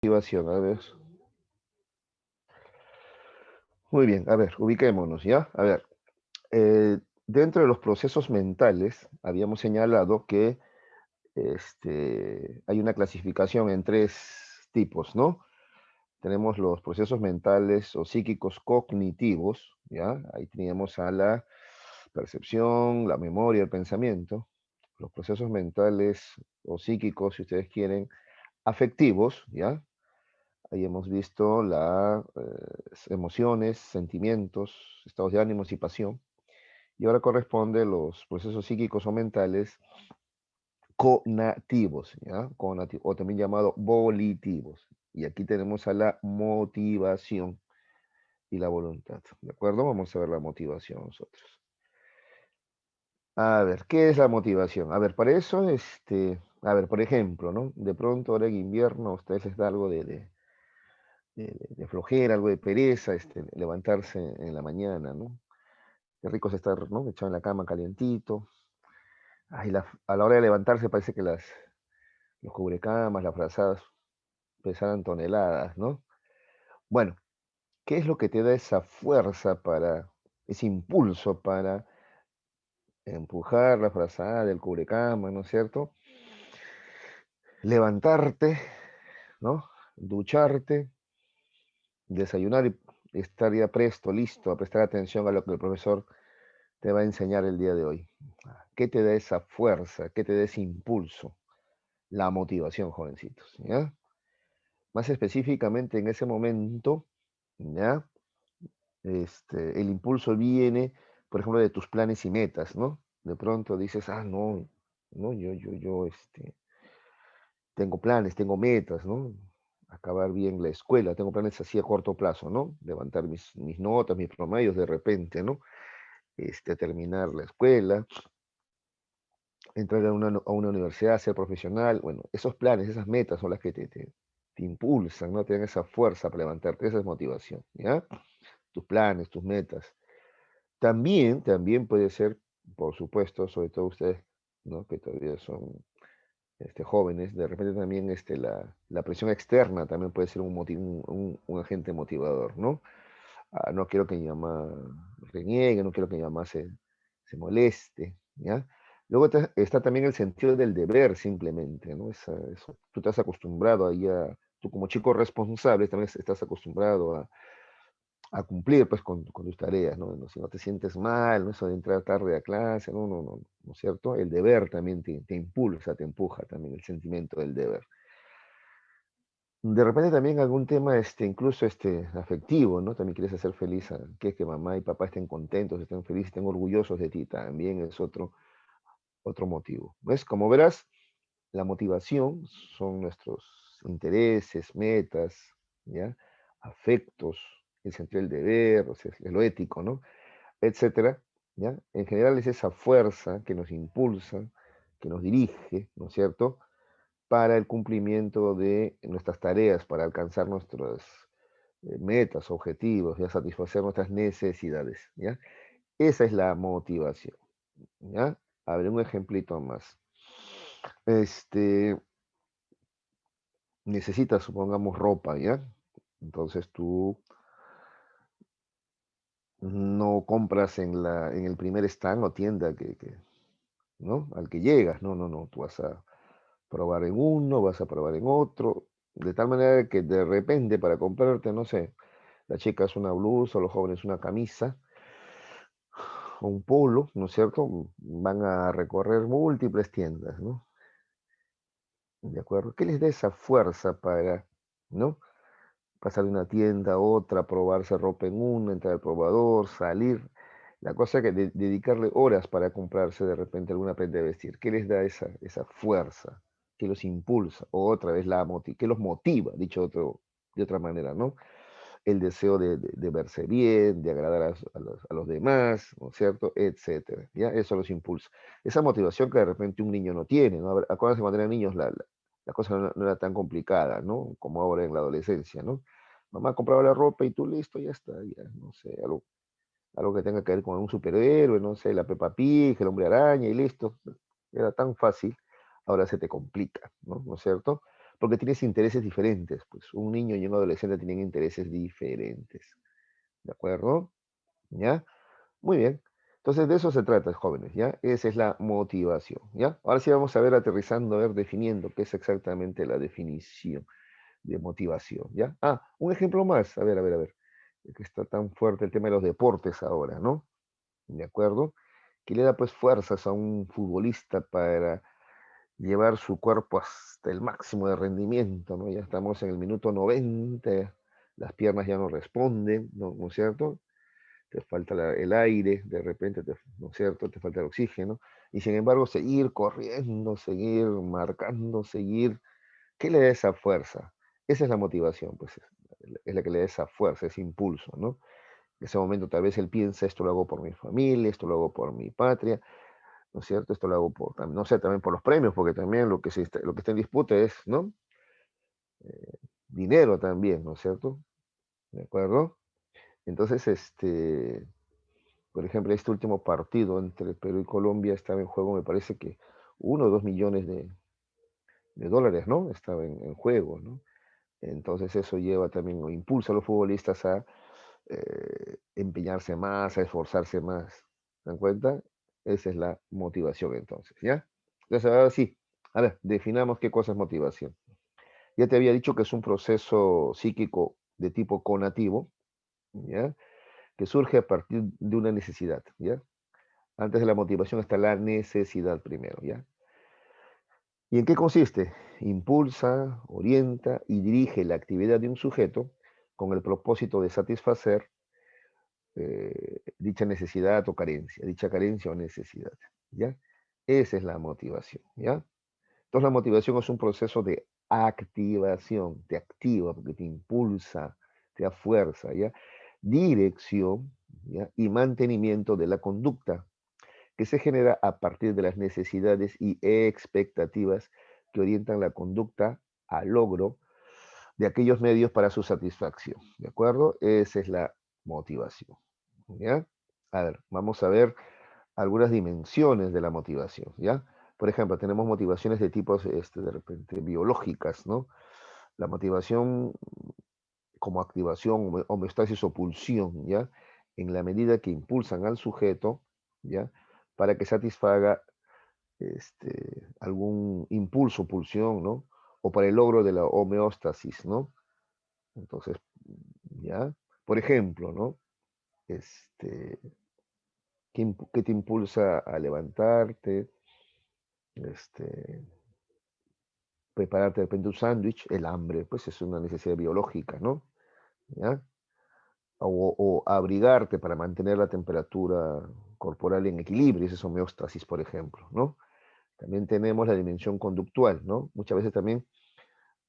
Motivación, a ver. Muy bien, a ver, ubiquémonos, ¿ya? A ver, dentro de los procesos mentales, habíamos señalado que hay una clasificación en tres tipos, ¿no? Tenemos los procesos mentales o psíquicos cognitivos, ¿ya? Ahí teníamos a la percepción, la memoria, el pensamiento. Los procesos mentales o psíquicos, si ustedes quieren, afectivos, ¿ya? Ahí hemos visto las emociones, sentimientos, estados de ánimos y pasión. Y ahora corresponde los procesos psíquicos o mentales conativos, ¿ya? O también llamado volitivos. Y aquí tenemos a la motivación y la voluntad. ¿De acuerdo? Vamos a ver la motivación nosotros. A ver, ¿qué es la motivación? A ver, para eso, a ver, por ejemplo, ¿no? De pronto ahora en invierno a ustedes les da algo de flojera, algo de pereza, levantarse en la mañana, ¿no? Qué rico es estar, ¿no? Echado en la cama calientito. Ay, a la hora de levantarse parece que los cubrecamas, las frazadas pesaran toneladas, ¿no? Bueno, ¿qué es lo que te da esa fuerza ese impulso para empujar la frazada, el cubrecama, ¿no es cierto? Levantarte, ¿no? Ducharte, desayunar y estar ya presto, listo, a prestar atención a lo que el profesor te va a enseñar el día de hoy. ¿Qué te da esa fuerza? ¿Qué te da ese impulso? La motivación, jovencitos, ¿ya? Más específicamente en ese momento, ¿ya? El impulso viene, por ejemplo, de tus planes y metas, ¿no? De pronto dices, no, no, tengo planes, tengo metas, ¿no? Acabar bien la escuela, tengo planes así a corto plazo, ¿no? Levantar mis notas, mis promedios de repente, ¿no? Terminar la escuela, entrar a una universidad, ser profesional, bueno, esos planes, esas metas son las que te impulsan, ¿no? Te dan esa fuerza para levantarte, esa es motivación, ¿ya? Tus planes, tus metas. También puede ser, por supuesto, sobre todo ustedes, ¿no? Que todavía son jóvenes, de repente también la presión externa también puede ser un agente motivador, ¿no? No quiero que mi mamá reniegue, no quiero que mi mamá se moleste, ¿ya? Luego está también el sentido del deber simplemente, ¿no? Tú estás acostumbrado ahí tú como chico responsable también estás acostumbrado a cumplir pues con tus tareas, ¿no? No, si no te sientes mal, ¿no? Eso de entrar tarde a clase, ¿no es cierto? El deber también te impulsa, te empuja también el sentimiento del deber. De repente también algún tema, incluso afectivo, ¿no? También quieres hacer feliz que mamá y papá estén contentos, estén felices, estén orgullosos de ti, también es otro motivo. ¿Ves? Como verás, la motivación son nuestros intereses, metas, ¿ya? Afectos, el sentido del deber, o sea, es lo ético, ¿no? Etcétera, ¿ya? En general es esa fuerza que nos impulsa, que nos dirige, ¿no es cierto?, para el cumplimiento de nuestras tareas, para alcanzar nuestras metas, objetivos, ya satisfacer nuestras necesidades, ¿ya? Esa es la motivación, ¿ya? A ver, un ejemplito más. Este, necesitas, supongamos, ropa, ¿ya? Entonces tú no compras en el primer stand o tienda ¿no? Al que llegas, no, tú vas a probar en uno, vas a probar en otro, de tal manera que de repente para comprarte, no sé, la chica es una blusa, los jóvenes una camisa o un polo, ¿no es cierto? Van a recorrer múltiples tiendas, ¿no? ¿De acuerdo? ¿Qué les da esa fuerza para, ¿no? Pasar de una tienda a otra, probarse ropa en una, entrar al probador, salir. La cosa es que dedicarle horas para comprarse de repente alguna prenda de vestir. ¿Qué les da esa fuerza? ¿Qué los impulsa? O otra vez ¿qué los motiva? Dicho de otra manera, ¿no? El deseo de verse bien, de agradar a los demás, ¿no es cierto? Etcétera. ¿Ya? Eso los impulsa. Esa motivación que de repente un niño no tiene, ¿no? A ver, acuérdense cuando eran niños la cosa no era tan complicada, ¿no? Como ahora en la adolescencia, ¿no? Mamá compraba la ropa y tú listo, ya está, ya, no sé, algo que tenga que ver con un superhéroe, no sé, la Peppa Pig, el Hombre Araña y listo. Era tan fácil, ahora se te complica, ¿no? ¿No es cierto? porque tienes intereses diferentes, pues un niño y un adolescente tienen intereses diferentes, ¿de acuerdo? ¿Ya? Muy bien. Entonces de eso se trata, jóvenes, ¿ya? Esa es la motivación, ¿ya? Ahora sí vamos a ver aterrizando, a ver definiendo qué es exactamente la definición de motivación, ¿ya? Ah, un ejemplo más, a ver, que está tan fuerte el tema de los deportes ahora, ¿no? ¿De acuerdo? Que le da pues fuerzas a un futbolista para llevar su cuerpo hasta el máximo de rendimiento, ¿no? Ya estamos en el minuto 90, las piernas ya no responden, ¿no es cierto? Te falta el aire, de repente, ¿no es cierto? Te falta el oxígeno, y sin embargo seguir corriendo, seguir marcando, seguir, ¿qué le da esa fuerza? Esa es la motivación, pues es la que le da esa fuerza, ese impulso, ¿no? En ese momento tal vez él piensa, esto lo hago por mi familia, esto lo hago por mi patria, ¿no es cierto? Esto lo hago por, no sé, también por los premios, porque también lo que está en disputa es, ¿no? Dinero también, ¿no es cierto? ¿De acuerdo? Entonces, por ejemplo, este último partido entre Perú y Colombia estaba en juego, me parece que 1 o 2 millones de dólares, ¿no? Estaba en juego, ¿no? Entonces eso lleva también o impulsa a los futbolistas a empeñarse más, a esforzarse más. ¿Se dan cuenta? Esa es la motivación entonces, ¿ya? Entonces ahora sí, a ver, definamos qué cosa es motivación. Ya te había dicho que es un proceso psíquico de tipo conativo, ¿ya? Que surge a partir de una necesidad, ¿ya? Antes de la motivación está la necesidad primero, ¿ya? ¿Y en qué consiste? Impulsa, orienta y dirige la actividad de un sujeto con el propósito de satisfacer dicha necesidad o carencia, dicha carencia o necesidad, ¿ya? Esa es la motivación, ¿ya? Entonces la motivación es un proceso de activación, te activa porque te impulsa, te da fuerza, ¿ya? Dirección, ¿ya? Y mantenimiento de la conducta que se genera a partir de las necesidades y expectativas que orientan la conducta al logro de aquellos medios para su satisfacción. ¿De acuerdo? Esa es la motivación. ¿Ya? A ver, vamos a ver algunas dimensiones de la motivación. ¿Ya? Por ejemplo, tenemos motivaciones de tipos, de repente, biológicas, ¿no? La motivación como activación, homeostasis o pulsión, ¿ya? En la medida que impulsan al sujeto, ¿ya? Para que satisfaga algún impulso, pulsión, ¿no? O para el logro de la homeostasis, ¿no? Entonces, ¿ya? Por ejemplo, ¿no? Este, ¿qué te impulsa a levantarte? Este, prepararte de repente un sándwich, el hambre, pues es una necesidad biológica, ¿no? ¿Ya? O abrigarte para mantener la temperatura corporal en equilibrio, esa es homeostasis, por ejemplo, ¿no? También tenemos la dimensión conductual, ¿no? Muchas veces también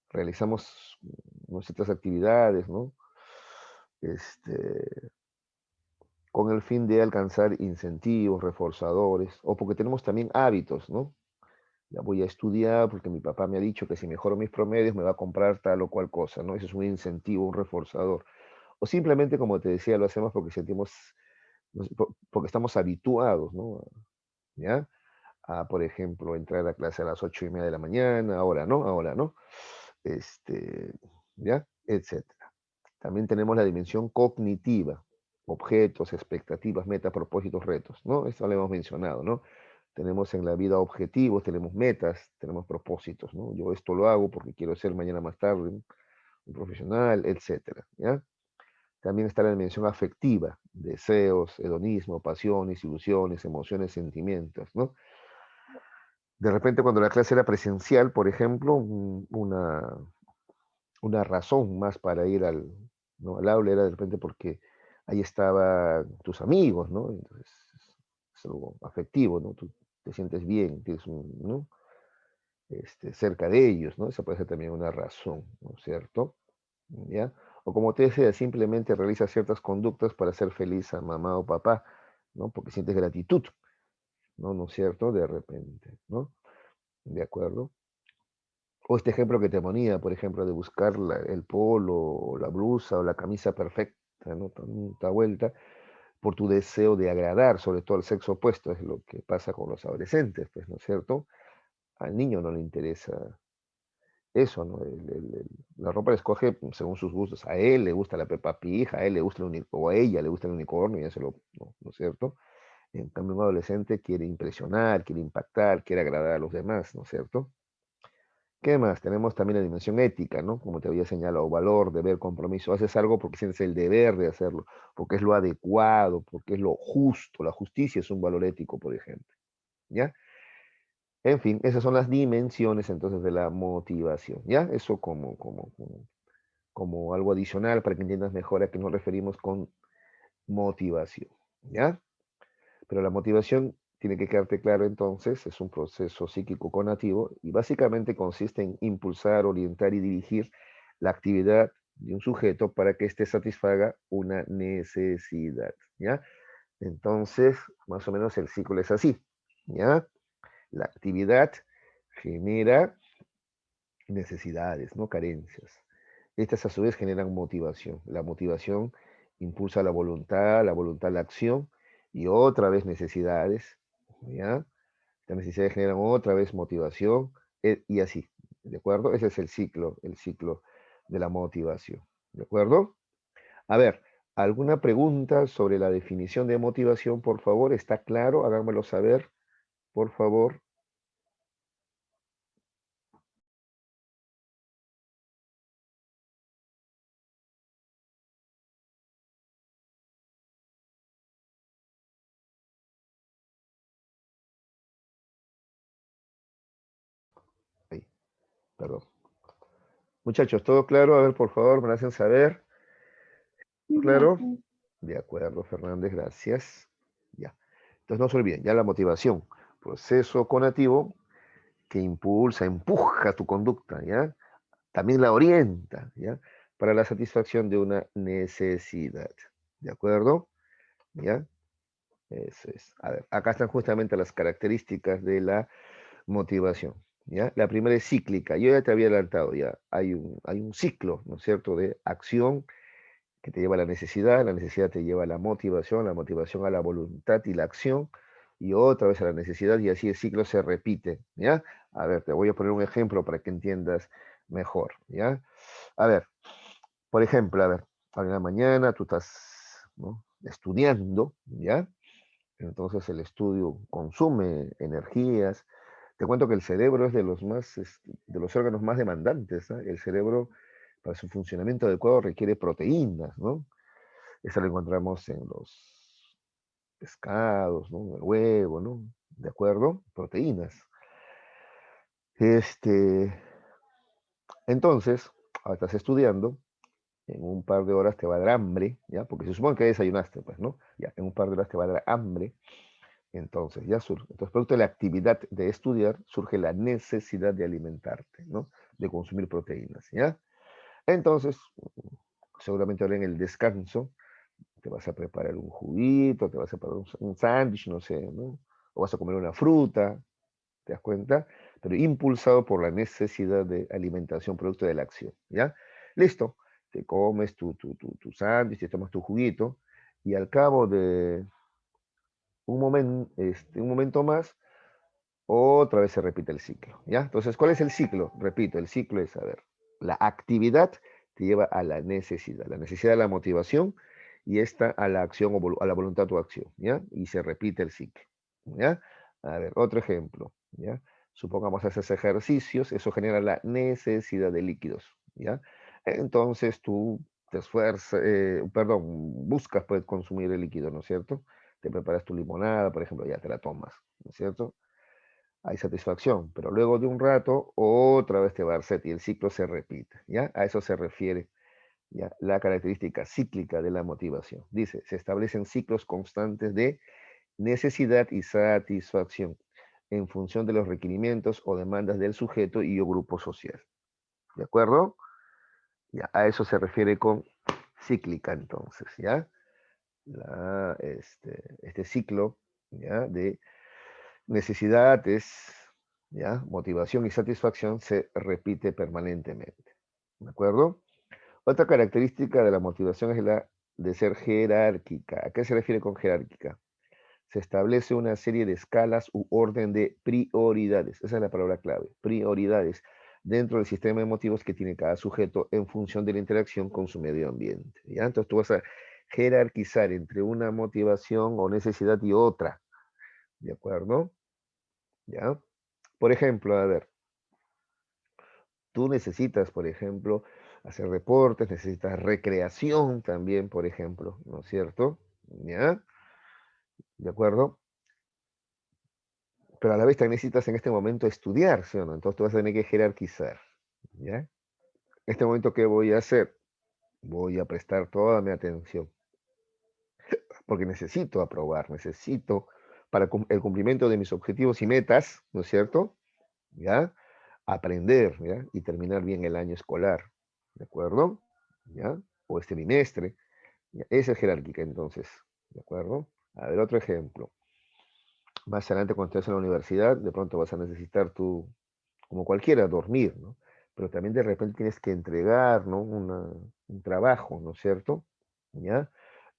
realizamos ciertas actividades, ¿no? Este, con el fin de alcanzar incentivos, reforzadores, o porque tenemos también hábitos, ¿no? Ya voy a estudiar porque mi papá me ha dicho que si mejoro mis promedios me va a comprar tal o cual cosa, ¿no? Eso es un incentivo, un reforzador. O simplemente, como te decía, lo hacemos porque sentimos, porque estamos habituados, ¿no? ¿Ya? A, por ejemplo, entrar a clase a las 8:30 de la mañana, ahora no, este, ¿ya? Etcétera. También tenemos la dimensión cognitiva, objetos, expectativas, metas, propósitos, retos, ¿no? Esto lo hemos mencionado, ¿no? Tenemos en la vida objetivos, tenemos metas, tenemos propósitos, ¿no? Yo esto lo hago porque quiero ser mañana más tarde un profesional, etcétera, ¿ya? También está la dimensión afectiva, deseos, hedonismo, pasiones, ilusiones, emociones, sentimientos, ¿no? De repente cuando la clase era presencial, por ejemplo, una razón más para ir ¿no? al aula era de repente porque ahí estaban tus amigos, ¿no? Entonces es algo afectivo, ¿no? Tú te sientes bien, tienes ¿no? Cerca de ellos, ¿no? Esa puede ser también una razón, ¿no es cierto? ¿Ya? O como te decía, simplemente realizas ciertas conductas para hacer feliz a mamá o papá, ¿no? Porque sientes gratitud, ¿no? ¿No es cierto? De repente, ¿no? ¿De acuerdo? O este ejemplo que te ponía, por ejemplo, de buscar el polo, o la blusa, o la camisa perfecta, ¿no? Tanta vuelta, por tu deseo de agradar, sobre todo al sexo opuesto, es lo que pasa con los adolescentes, pues, ¿no es cierto? Al niño no le interesa Eso, ¿no? La ropa la escoge según sus gustos. A él le gusta la Peppa Pig, a él le gusta el unicornio, o a ella le gusta el unicornio, y eso ¿no es cierto? En cambio, un adolescente quiere impresionar, quiere impactar, quiere agradar a los demás, ¿no es cierto? ¿Qué más? Tenemos también la dimensión ética, ¿no? Como te había señalado, valor, deber, compromiso. Haces algo porque sientes el deber de hacerlo, porque es lo adecuado, porque es lo justo. La justicia es un valor ético, por ejemplo, ¿ya? En fin, esas son las dimensiones entonces de la motivación, ¿ya? Eso como algo adicional para que entiendas mejor a qué nos referimos con motivación, ¿ya? Pero la motivación tiene que quedarte claro entonces, es un proceso psíquico conativo y básicamente consiste en impulsar, orientar y dirigir la actividad de un sujeto para que éste satisfaga una necesidad, ¿ya? Entonces, más o menos el ciclo es así, ¿ya? La actividad genera necesidades, no carencias. Estas a su vez generan motivación. La motivación impulsa la voluntad la acción y otra vez necesidades, ¿ya? Las necesidades generan otra vez motivación y así, ¿de acuerdo? Ese es el ciclo de la motivación, ¿de acuerdo? A ver, ¿alguna pregunta sobre la definición de motivación, por favor? ¿Está claro? Háganmelo saber, por favor. Ahí, perdón. Muchachos, ¿todo claro? A ver, por favor, me lo hacen saber. ¿Todo claro? De acuerdo, Fernández, gracias. Ya. Entonces no se olviden, ya la motivación, proceso conativo que impulsa, empuja tu conducta, ¿ya? También la orienta, ¿ya? Para la satisfacción de una necesidad, ¿de acuerdo? ¿Ya? Eso es. A ver, acá están justamente las características de la motivación, ¿ya? La primera es cíclica. Yo ya te había adelantado, ya. Hay un ciclo, ¿no es cierto?, de acción que te lleva a la necesidad te lleva a la motivación a la voluntad y la acción, y otra vez a la necesidad, y así el ciclo se repite, ¿ya? A ver, te voy a poner un ejemplo para que entiendas mejor, ¿ya? A ver, por ejemplo, a ver, a la mañana tú estás, ¿no?, estudiando, ¿ya? Entonces el estudio consume energías. Te cuento que el cerebro es de los órganos más demandantes, ¿eh? El cerebro, para su funcionamiento adecuado, requiere proteínas, ¿no? Eso lo encontramos en los pescados, ¿no? En el huevo, ¿no? ¿De acuerdo? Proteínas. Este, entonces, ahora estás estudiando, en un par de horas te va a dar hambre, ¿ya? Porque se supone que desayunaste, pues, ¿no? Ya, en un par de horas te va a dar hambre, entonces ya surge. Entonces, producto de la actividad de estudiar, surge la necesidad de alimentarte, ¿no? De consumir proteínas, ¿ya? Entonces, seguramente ahora en el descanso, te vas a preparar un juguito, te vas a preparar un sándwich, no sé, ¿no? O vas a comer una fruta, ¿te das cuenta? Pero impulsado por la necesidad de alimentación, producto de la acción, ¿ya? Listo, te comes tu sándwich, te tomas tu juguito, y al cabo de un momento más, otra vez se repite el ciclo, ¿ya? Entonces, ¿cuál es el ciclo? Repito, el ciclo es, a ver, la actividad te lleva a la necesidad de la motivación, y esta a la acción o a la voluntad o acción, ¿ya? Y se repite el ciclo, ¿ya? A ver, otro ejemplo, ¿ya? Supongamos haces ejercicios, eso genera la necesidad de líquidos, ¿ya? Entonces tú te esfuerzas, perdón, buscas pues consumir el líquido, ¿no es cierto? Te preparas tu limonada, por ejemplo, ya te la tomas, ¿no es cierto? Hay satisfacción, pero luego de un rato otra vez te va a dar sed y el ciclo se repite, ¿ya? A eso se refiere, ¿ya? La característica cíclica de la motivación. Dice, se establecen ciclos constantes de necesidad y satisfacción en función de los requerimientos o demandas del sujeto y o grupo social, ¿de acuerdo? Ya, a eso se refiere con cíclica entonces, ¿ya? Este ciclo, ¿ya? De necesidades, ¿ya? Motivación y satisfacción se repite permanentemente. ¿De acuerdo? Otra característica de la motivación es la de ser jerárquica. ¿A qué se refiere con jerárquica? Se establece una serie de escalas u orden de prioridades. Esa es la palabra clave. Prioridades. dentro del sistema de motivos que tiene cada sujeto en función de la interacción con su medio ambiente, ¿ya? Entonces tú vas a jerarquizar entre una motivación o necesidad y otra, ¿de acuerdo? ¿Ya? Por ejemplo, a ver, tú necesitas, por ejemplo, hacer deportes, necesitas recreación también, por ejemplo, ¿no es cierto? ¿Ya? ¿De acuerdo? Pero a la vez también necesitas en este momento estudiar, ¿sí o no? Entonces tú vas a tener que jerarquizar, ¿ya? En este momento, ¿qué voy a hacer? Voy a prestar toda mi atención, porque necesito aprobar, necesito para el cumplimiento de mis objetivos y metas, ¿no es cierto? ¿Ya? Aprender, ¿ya? Y terminar bien el año escolar, ¿de acuerdo? ¿Ya? O este bimestre. ¿Ya? Esa es jerárquica, entonces, ¿de acuerdo? A ver, otro ejemplo. Más adelante, cuando estés en la universidad, de pronto vas a necesitar tú, como cualquiera, dormir, ¿no? Pero también de repente tienes que entregar, ¿no? Un trabajo, ¿no es cierto? ¿Ya?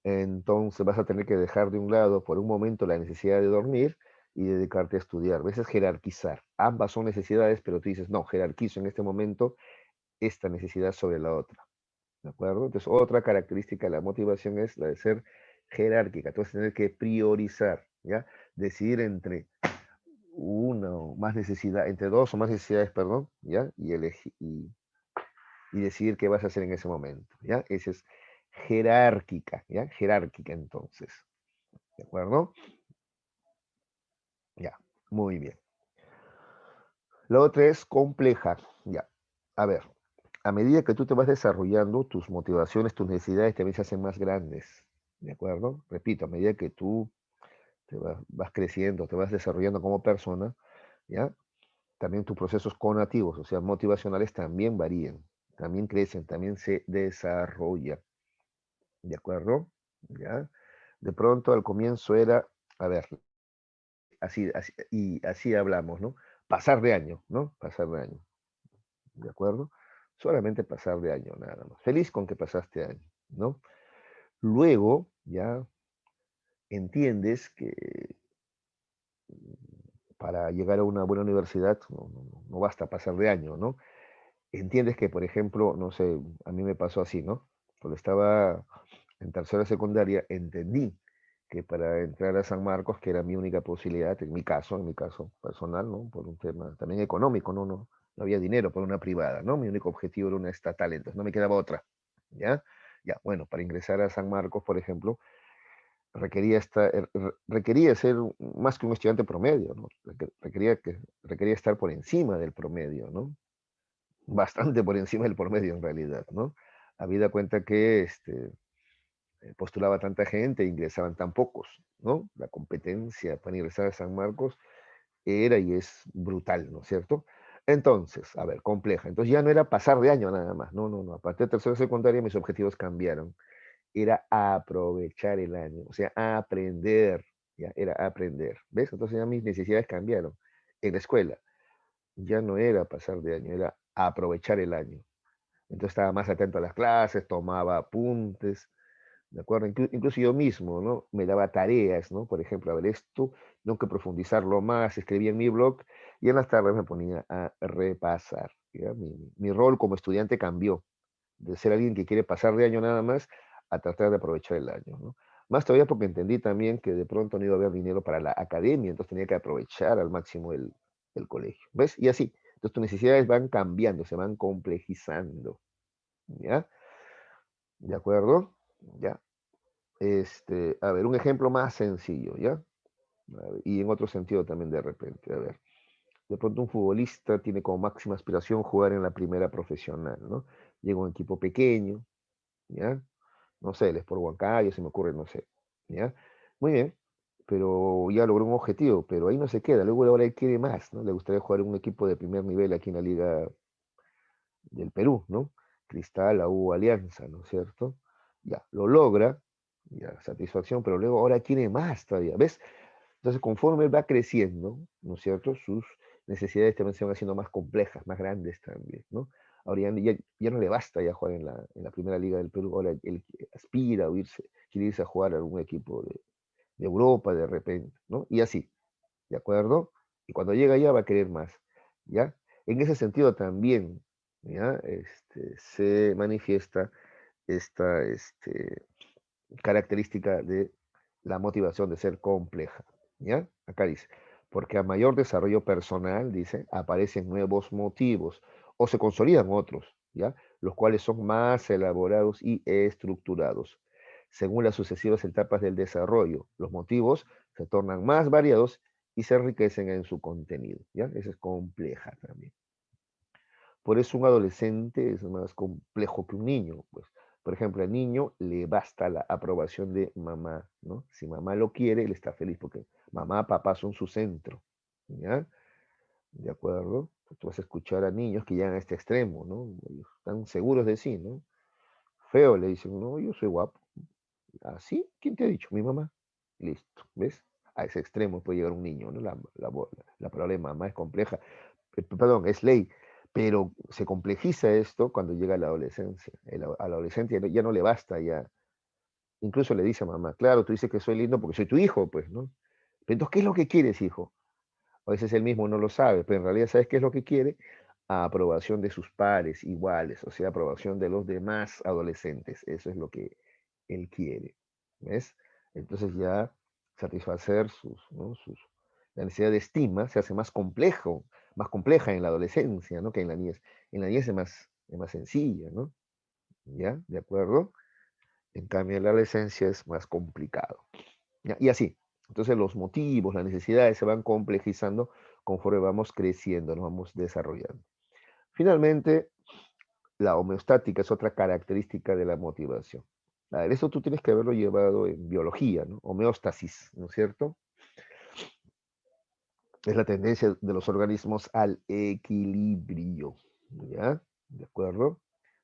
Entonces vas a tener que dejar de un lado por un momento la necesidad de dormir y dedicarte a estudiar. A veces jerarquizar. Ambas son necesidades, pero tú dices, no, jerarquizo en este momento esta necesidad sobre la otra. ¿De acuerdo? Entonces, otra característica de la motivación es la de ser jerárquica. Tú vas a tener que priorizar, ¿ya? Decidir entre una o más necesidad, entre dos o más necesidades, perdón, ¿ya? Y decidir qué vas a hacer en ese momento, ¿ya? Esa es jerárquica, ¿ya? Jerárquica, entonces. ¿De acuerdo? Ya, muy bien. La otra es compleja, ya. A ver, a medida que tú te vas desarrollando, tus motivaciones, tus necesidades también se hacen más grandes, ¿de acuerdo? Repito, a medida que tú vas creciendo, te vas desarrollando como persona, ¿ya? También tus procesos conativos, o sea, motivacionales, también varían, también crecen, también se desarrollan, ¿de acuerdo? ¿Ya? De pronto al comienzo era, a ver, y así hablamos, ¿no? Pasar de año, ¿no? Pasar de año, ¿de acuerdo? Solamente pasar de año, nada más. Feliz con que pasaste año, ¿no? Luego ya entiendes que para llegar a una buena universidad no basta pasar de año, ¿no? Entiendes que, por ejemplo, no sé, a mí me pasó así, ¿no? Cuando estaba en tercera secundaria, entendí que para entrar a San Marcos, que era mi única posibilidad, en mi caso personal, ¿no? Por un tema también económico, no había dinero para una privada, ¿no? Mi único objetivo era una estatal, entonces no me quedaba otra, ¿ya? Ya, bueno, para ingresar a San Marcos, por ejemplo, requería ser más que un estudiante promedio, ¿no? Requería estar por encima del promedio, ¿no? Bastante por encima del promedio en realidad, ¿no? Habida cuenta que postulaba tanta gente, ingresaban tan pocos, ¿no? La competencia para ingresar a San Marcos era y es brutal, ¿no es cierto? Entonces, a ver, compleja. Entonces ya no era pasar de año nada más, no. A partir de tercera secundaria mis objetivos cambiaron. Era aprovechar el año, o sea, aprender, ya, era aprender, ¿ves? Entonces ya mis necesidades cambiaron. En la escuela ya no era pasar de año, era aprovechar el año. Entonces estaba más atento a las clases, tomaba apuntes, ¿de acuerdo? Incluso yo mismo, ¿no? Me daba tareas, ¿no? Por ejemplo, a ver, esto, tengo que profundizarlo más, escribía en mi blog y en las tardes me ponía a repasar, ¿ya? Mi rol como estudiante cambió de ser alguien que quiere pasar de año nada más a tratar de aprovechar el año, ¿no? Más todavía porque entendí también que de pronto no iba a haber dinero para la academia, entonces tenía que aprovechar al máximo el colegio, ¿ves? Y así, entonces tus necesidades van cambiando, se van complejizando, ¿ya? ¿De acuerdo? Ya. A ver, un ejemplo más sencillo, ¿ya? Y en otro sentido también de repente, a ver. De pronto un futbolista tiene como máxima aspiración jugar en la primera profesional, ¿no? Llega a un equipo pequeño, ¿ya? No sé, el Sport Huancayo, se me ocurre, no sé, ¿ya? Muy bien, pero ya logró un objetivo, pero ahí no se queda, luego ahora él quiere más, ¿no? Le gustaría jugar en un equipo de primer nivel aquí en la Liga del Perú, ¿no? Cristal, la U, Alianza, ¿no es cierto? Ya, lo logra, ya, satisfacción, pero luego ahora quiere más todavía, ¿ves? Entonces, conforme él va creciendo, ¿no es cierto? Sus necesidades también se van haciendo más complejas, más grandes también, ¿no? Ahora ya no le basta ya jugar en la primera liga del Perú, ahora él aspira a quiere irse a jugar a algún equipo de Europa de repente, ¿no? Y así, ¿de acuerdo? Y cuando llega allá va a querer más, ¿ya? En ese sentido también, ¿ya? Se manifiesta esta característica de la motivación de ser compleja, ¿ya? Acá dice, porque a mayor desarrollo personal, dice, aparecen nuevos motivos o se consolidan otros, ¿ya? Los cuales son más elaborados y estructurados. Según las sucesivas etapas del desarrollo, los motivos se tornan más variados y se enriquecen en su contenido, ¿ya? Esa es compleja también. Por eso un adolescente es más complejo que un niño, pues. Por ejemplo, al niño le basta la aprobación de mamá, ¿no? Si mamá lo quiere, él está feliz porque mamá, papá son su centro, ¿ya? ¿De acuerdo? Tú vas a escuchar a niños que llegan a este extremo, ¿no? Ellos están seguros de sí, ¿no? Feo, le dicen, no, yo soy guapo. ¿Así? ¿Quién te ha dicho? Mi mamá. Listo, ¿ves? A ese extremo puede llegar un niño, ¿no? La palabra de mamá es compleja, perdón, es ley, pero se complejiza esto cuando llega a la adolescencia. Al adolescente ya no le basta, ya. Incluso le dice a mamá, claro, tú dices que soy lindo porque soy tu hijo, pues, ¿no? Pero entonces, ¿qué es lo que quieres, hijo? A veces él mismo no lo sabe, pero en realidad, ¿sabes qué es lo que quiere? Aprobación de sus pares iguales, o sea, aprobación de los demás adolescentes. Eso es lo que él quiere, ¿ves? Entonces ya satisfacer ¿no? La necesidad de estima se hace más compleja en la adolescencia, ¿no? Que en la niñez. En la niñez es más sencilla, ¿no? ¿Ya? ¿De acuerdo? En cambio, en la adolescencia es más complicado. ¿Ya? Y así. Entonces los motivos, las necesidades se van complejizando conforme vamos creciendo, nos vamos desarrollando. Finalmente, la homeostática es otra característica de la motivación. A ver, eso tú tienes que haberlo llevado en biología, ¿no? Homeostasis, ¿no es cierto? Es la tendencia de los organismos al equilibrio, ¿ya? ¿De acuerdo?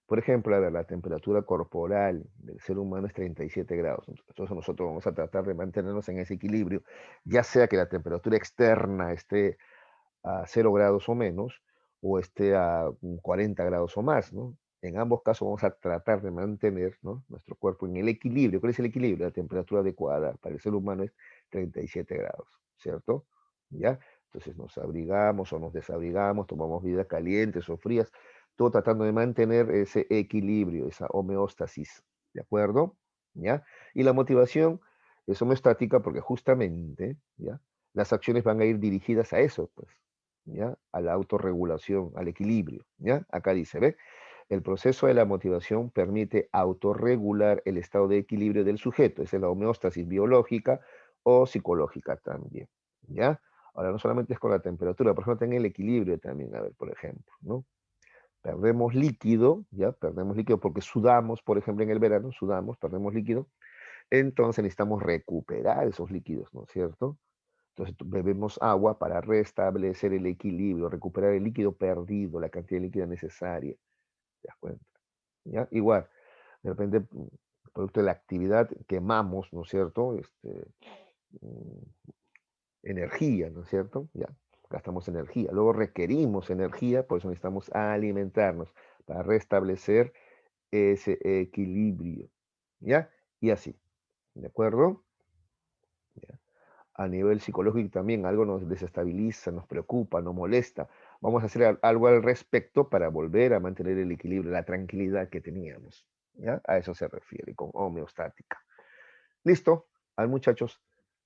Por ejemplo, a ver, la temperatura corporal del ser humano es 37 grados. Entonces nosotros vamos a tratar de mantenernos en ese equilibrio, ya sea que la temperatura externa esté a 0 grados o menos, o esté a 40 grados o más, ¿no? En ambos casos vamos a tratar de mantener, ¿no?, nuestro cuerpo en el equilibrio. ¿Cuál es el equilibrio? La temperatura adecuada para el ser humano es 37 grados, ¿cierto? ¿Ya? Entonces nos abrigamos o nos desabrigamos, tomamos bebidas calientes o frías, todo tratando de mantener ese equilibrio, esa homeostasis, ¿de acuerdo? ¿Ya? Y la motivación es homeostática porque justamente, ¿ya?, las acciones van a ir dirigidas a eso, pues, ¿ya? A la autorregulación, al equilibrio, ¿ya? Acá dice, ¿ve? El proceso de la motivación permite autorregular el estado de equilibrio del sujeto, esa es la homeostasis biológica o psicológica también, ¿ya? Ahora, no solamente es con la temperatura, por ejemplo, en el equilibrio también, a ver, por ejemplo, ¿no? Perdemos líquido, ¿ya? Perdemos líquido porque sudamos, por ejemplo, en el verano, sudamos, perdemos líquido, entonces necesitamos recuperar esos líquidos, ¿no es cierto? Entonces bebemos agua para restablecer el equilibrio, recuperar el líquido perdido, la cantidad de líquido necesaria. ¿Te das cuenta? ¿Ya? Igual, de repente, producto de la actividad, quemamos, ¿no es cierto? Mm, Energía, ¿no es cierto? Ya, gastamos energía. Luego requerimos energía, por eso necesitamos alimentarnos para restablecer ese equilibrio. ¿Ya? Y así. ¿De acuerdo? ¿Ya? A nivel psicológico también algo nos desestabiliza, nos preocupa, nos molesta. Vamos a hacer algo al respecto para volver a mantener el equilibrio, la tranquilidad que teníamos. ¿Ya? A eso se refiere con homeostática. Listo. Al muchachos,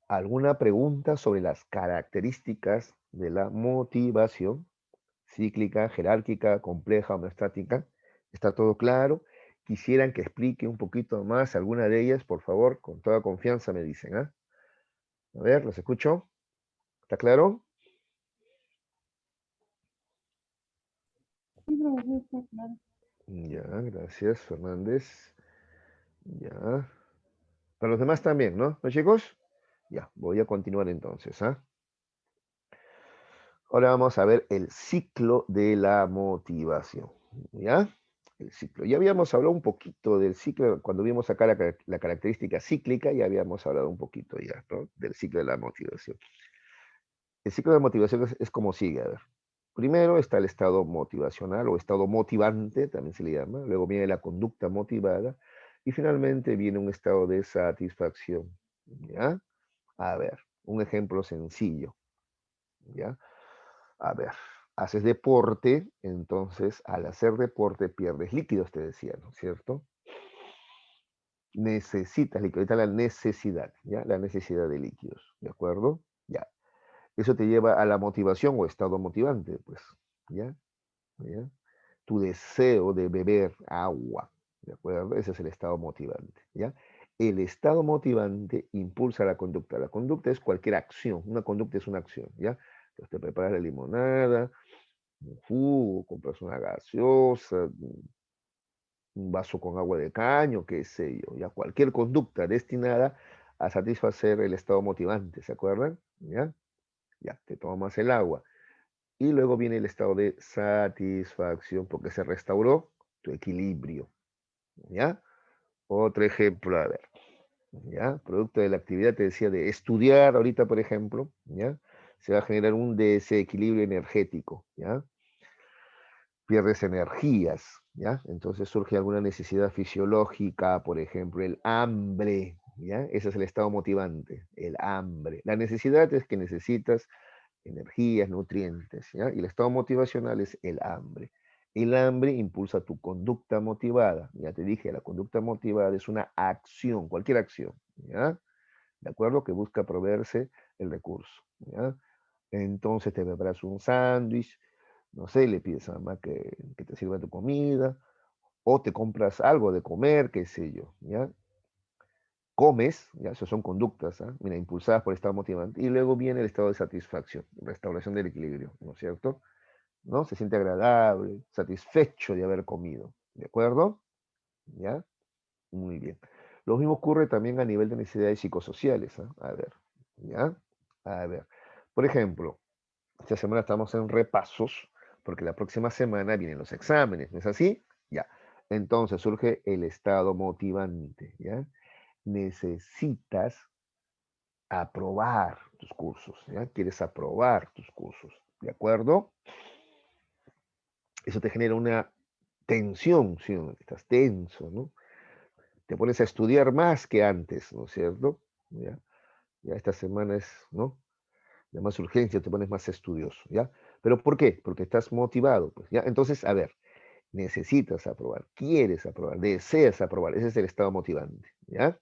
¿alguna pregunta sobre las características de la motivación? Cíclica, jerárquica, compleja, homeostática. ¿Está todo claro? Quisieran que explique un poquito más alguna de ellas, por favor, con toda confianza me dicen, ¿ah? A ver, los escucho. ¿Está claro? Sí, profesor, está claro. Ya, gracias, Fernández. Ya. Para los demás también, ¿no? ¿No, chicos? Ya, voy a continuar entonces, ¿ah? Ahora vamos a ver el ciclo de la motivación, ¿ya? El ciclo. Ya habíamos hablado un poquito del ciclo, cuando vimos acá la característica cíclica, ya habíamos hablado un poquito ya, ¿no?, del ciclo de la motivación. El ciclo de motivación es como sigue, a ver. Primero está el estado motivacional o estado motivante, también se le llama. Luego viene la conducta motivada. Y finalmente viene un estado de satisfacción. ¿Ya? A ver, un ejemplo sencillo. ¿Ya? A ver, haces deporte, entonces al hacer deporte pierdes líquidos, te decía, ¿no es cierto? Necesitas líquido, ahorita la necesidad, ¿ya? La necesidad de líquidos, ¿de acuerdo? Ya. Eso te lleva a la motivación o estado motivante, pues, ¿ya? ¿Ya? Tu deseo de beber agua, ¿de acuerdo? Ese es el estado motivante, ¿ya? El estado motivante impulsa la conducta. La conducta es cualquier acción, una conducta es una acción, ¿ya? Entonces te preparas la limonada, un jugo, compras una gaseosa, un vaso con agua de caño, qué sé yo, ya cualquier conducta destinada a satisfacer el estado motivante, ¿se acuerdan? ¿Ya? Ya, te tomas el agua. Y luego viene el estado de satisfacción porque se restauró tu equilibrio, ¿ya? Otro ejemplo, a ver, ¿ya? Producto de la actividad, te decía, de estudiar ahorita, por ejemplo, ¿ya? Se va a generar un desequilibrio energético, ¿ya? Pierdes energías, ¿ya? Entonces surge alguna necesidad fisiológica, por ejemplo, el hambre, ¿ya? Ese es el estado motivante, el hambre. La necesidad es que necesitas energías, nutrientes, ¿ya? Y el estado motivacional es el hambre. El hambre impulsa tu conducta motivada. Ya te dije, la conducta motivada es una acción, cualquier acción, ¿ya? ¿De acuerdo? Que busca proveerse el recurso, ¿ya? Entonces te preparas un sándwich, no sé, le pides a mamá que te sirva tu comida, o te compras algo de comer, qué sé yo, ¿ya? Comes, ya, eso son conductas, ¿ah? Mira, impulsadas por el estado motivante, y luego viene el estado de satisfacción, restauración del equilibrio, ¿no es cierto? ¿No? Se siente agradable, satisfecho de haber comido, ¿de acuerdo? ¿Ya? Muy bien. Lo mismo ocurre también a nivel de necesidades psicosociales, ¿ah? A ver, ¿ya? A ver, por ejemplo, esta semana estamos en repasos, porque la próxima semana vienen los exámenes, ¿no es así? Ya. Entonces surge el estado motivante, ¿ya? Necesitas aprobar tus cursos, ¿ya? Quieres aprobar tus cursos, ¿de acuerdo? Eso te genera una tensión, ¿sí? Estás tenso, ¿no? Te pones a estudiar más que antes, ¿no es cierto? ¿Ya? Ya esta semana es, ¿no? De más urgencia, te pones más estudioso, ¿ya? ¿Pero por qué? Porque estás motivado, pues, ¿ya? Entonces, a ver, necesitas aprobar, quieres aprobar, deseas aprobar, ese es el estado motivante, ¿ya?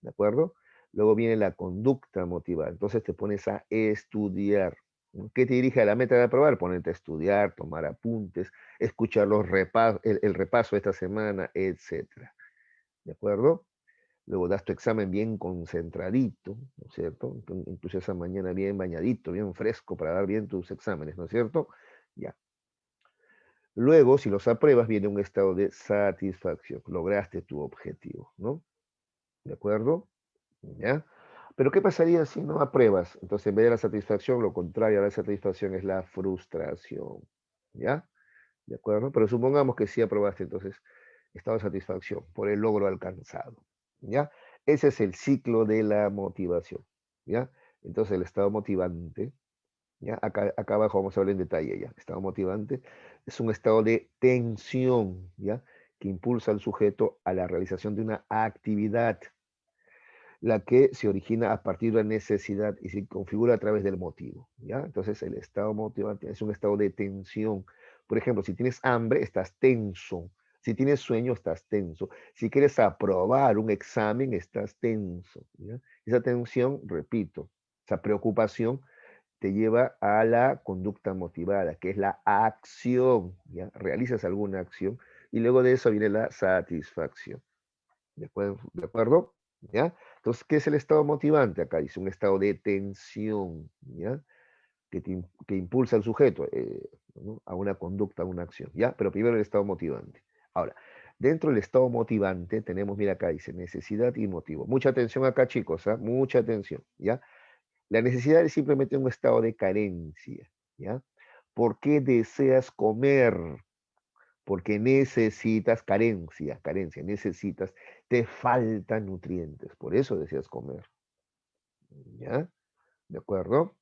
¿De acuerdo? Luego viene la conducta motivada, entonces te pones a estudiar. ¿No? ¿Qué te dirige a la meta de aprobar? Ponerte a estudiar, tomar apuntes, escuchar el repaso de esta semana, etcétera. ¿De acuerdo? Luego das tu examen bien concentradito, ¿no es cierto? Incluso esa mañana bien bañadito, bien fresco para dar bien tus exámenes, ¿no es cierto? Ya. Luego, si los apruebas, viene un estado de satisfacción. Lograste tu objetivo, ¿no? ¿De acuerdo? ¿Ya? Pero ¿qué pasaría si no apruebas? Entonces, en vez de la satisfacción, lo contrario a la satisfacción es la frustración. ¿Ya? ¿De acuerdo? Pero supongamos que sí aprobaste, entonces, estado de satisfacción por el logro alcanzado. ¿Ya? Ese es el ciclo de la motivación. ¿Ya? Entonces, el estado motivante, ¿ya? Acá abajo vamos a hablar en detalle ya. Estado motivante es un estado de tensión, ¿ya? Que impulsa al sujeto a la realización de una actividad, la que se origina a partir de la necesidad y se configura a través del motivo, ¿ya? Entonces, el estado motivante es un estado de tensión. Por ejemplo, si tienes hambre, estás tenso. Si tienes sueño, estás tenso. Si quieres aprobar un examen, estás tenso, ¿ya? Esa tensión, repito, esa preocupación te lleva a la conducta motivada, que es la acción, ¿ya? Realizas alguna acción y luego de eso viene la satisfacción. ¿De acuerdo? ¿De acuerdo? ¿Ya? Entonces, ¿qué es el estado motivante? Acá dice un estado de tensión, ¿ya? Que impulsa al sujeto, ¿no? A una conducta, a una acción, ¿ya? Pero primero el estado motivante. Ahora, dentro del estado motivante tenemos, mira acá, dice necesidad y motivo. Mucha atención acá, chicos, ¿ah? Mucha atención, ¿ya? La necesidad es simplemente un estado de carencia, ¿ya? ¿Por qué deseas comer? Porque necesitas carencia, necesitas, te faltan nutrientes, por eso deseas comer, ¿ya? ¿De acuerdo?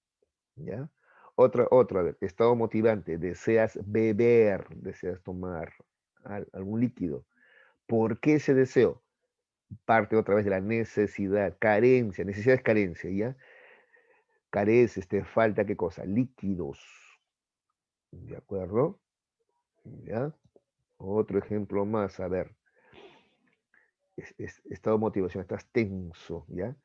¿Ya? A ver, estado motivante, deseas beber, deseas tomar algún líquido. ¿Por qué ese deseo? Parte otra vez de la necesidad, carencia, necesidad es carencia, ¿ya? Careces, te falta qué cosa, líquidos, ¿De acuerdo? ¿Ya? Otro ejemplo más, a ver. Estado de motivación, estás tenso, ¿ya?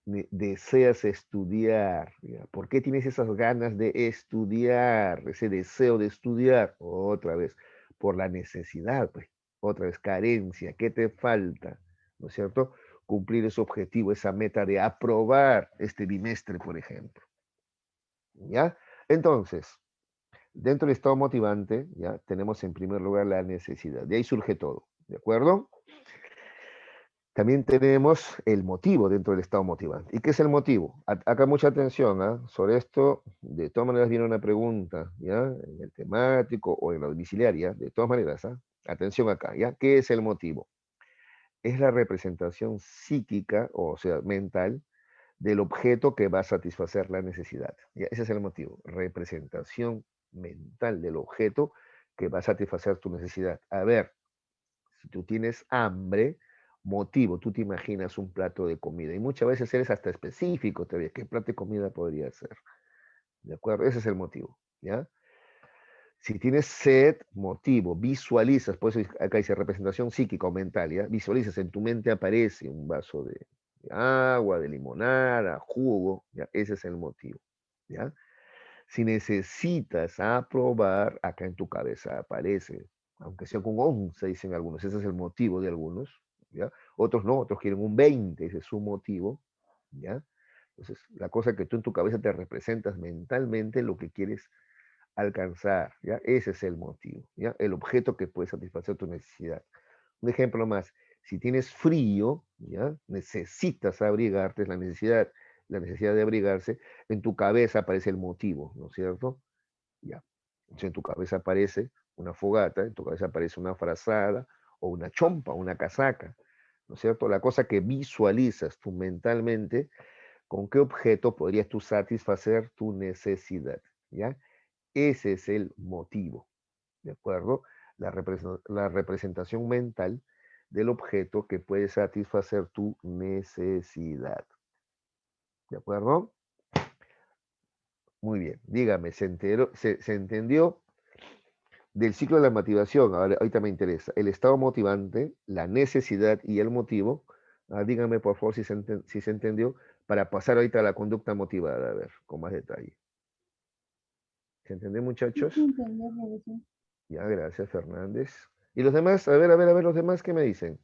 Deseas estudiar, ¿ya? ¿Por qué tienes esas ganas de estudiar, ese deseo de estudiar? Otra vez, por la necesidad, pues, otra vez, carencia, ¿qué te falta? ¿No es cierto? Cumplir ese objetivo, esa meta de aprobar este bimestre, por ejemplo, ¿ya? Entonces, dentro del estado motivante, ¿ya? Tenemos en primer lugar la necesidad, de ahí surge todo, ¿de acuerdo? También tenemos el motivo dentro del estado motivante. ¿Y qué es el motivo? Acá mucha atención, ¿ah? Sobre esto, de todas maneras viene una pregunta, ¿ya? En el temático o en la domiciliaria, de todas maneras, ¿ah? Atención acá, ¿ya? ¿Qué es el motivo? Es la representación psíquica, o sea, mental, del objeto que va a satisfacer la necesidad. ¿Ya? Ese es el motivo, representación mental del objeto que va a satisfacer tu necesidad. A ver, si tú tienes hambre, motivo, tú te imaginas un plato de comida y muchas veces eres hasta específico, te ves qué plato de comida podría ser. ¿De acuerdo? Ese es el motivo, ¿ya? Si tienes sed, motivo, visualizas, por eso acá dice representación psíquica o mental, ¿ya? Visualizas, en tu mente aparece un vaso de agua, de limonada, jugo, ¿ya? Ese es el motivo, ¿ya? Si necesitas aprobar, acá en tu cabeza aparece, aunque sea con 11, dicen algunos, ese es el motivo de algunos, ¿ya? Otros no, otros quieren un 20, ese es su motivo, ¿ya? Entonces, la cosa que tú en tu cabeza te representas mentalmente lo que quieres alcanzar, ¿ya? Ese es el motivo, ¿ya? El objeto que puede satisfacer tu necesidad. Un ejemplo más, si tienes frío, ¿ya? Necesitas abrigarte, es la necesidad de abrigarse, en tu cabeza aparece el motivo, ¿no es cierto? Ya. Entonces en tu cabeza aparece una fogata, en tu cabeza aparece una frazada o una chompa, una casaca, ¿no es cierto? La cosa que visualizas tú mentalmente, ¿con qué objeto podrías tú satisfacer tu necesidad? ¿Ya? Ese es el motivo, ¿de acuerdo? La representación mental del objeto que puede satisfacer tu necesidad, ¿de acuerdo? Muy bien, dígame, ¿se entendió del ciclo de la motivación? Ahora, ahorita me interesa. El estado motivante, la necesidad y el motivo. Dígame, por favor, si se entendió, para pasar ahorita a la conducta motivada, a ver, con más detalle. ¿Se entendió, Sí, muchachos? sí, entendí, profesor. Ya, gracias, Fernández. ¿Y los demás? A ver, los demás, ¿qué me dicen?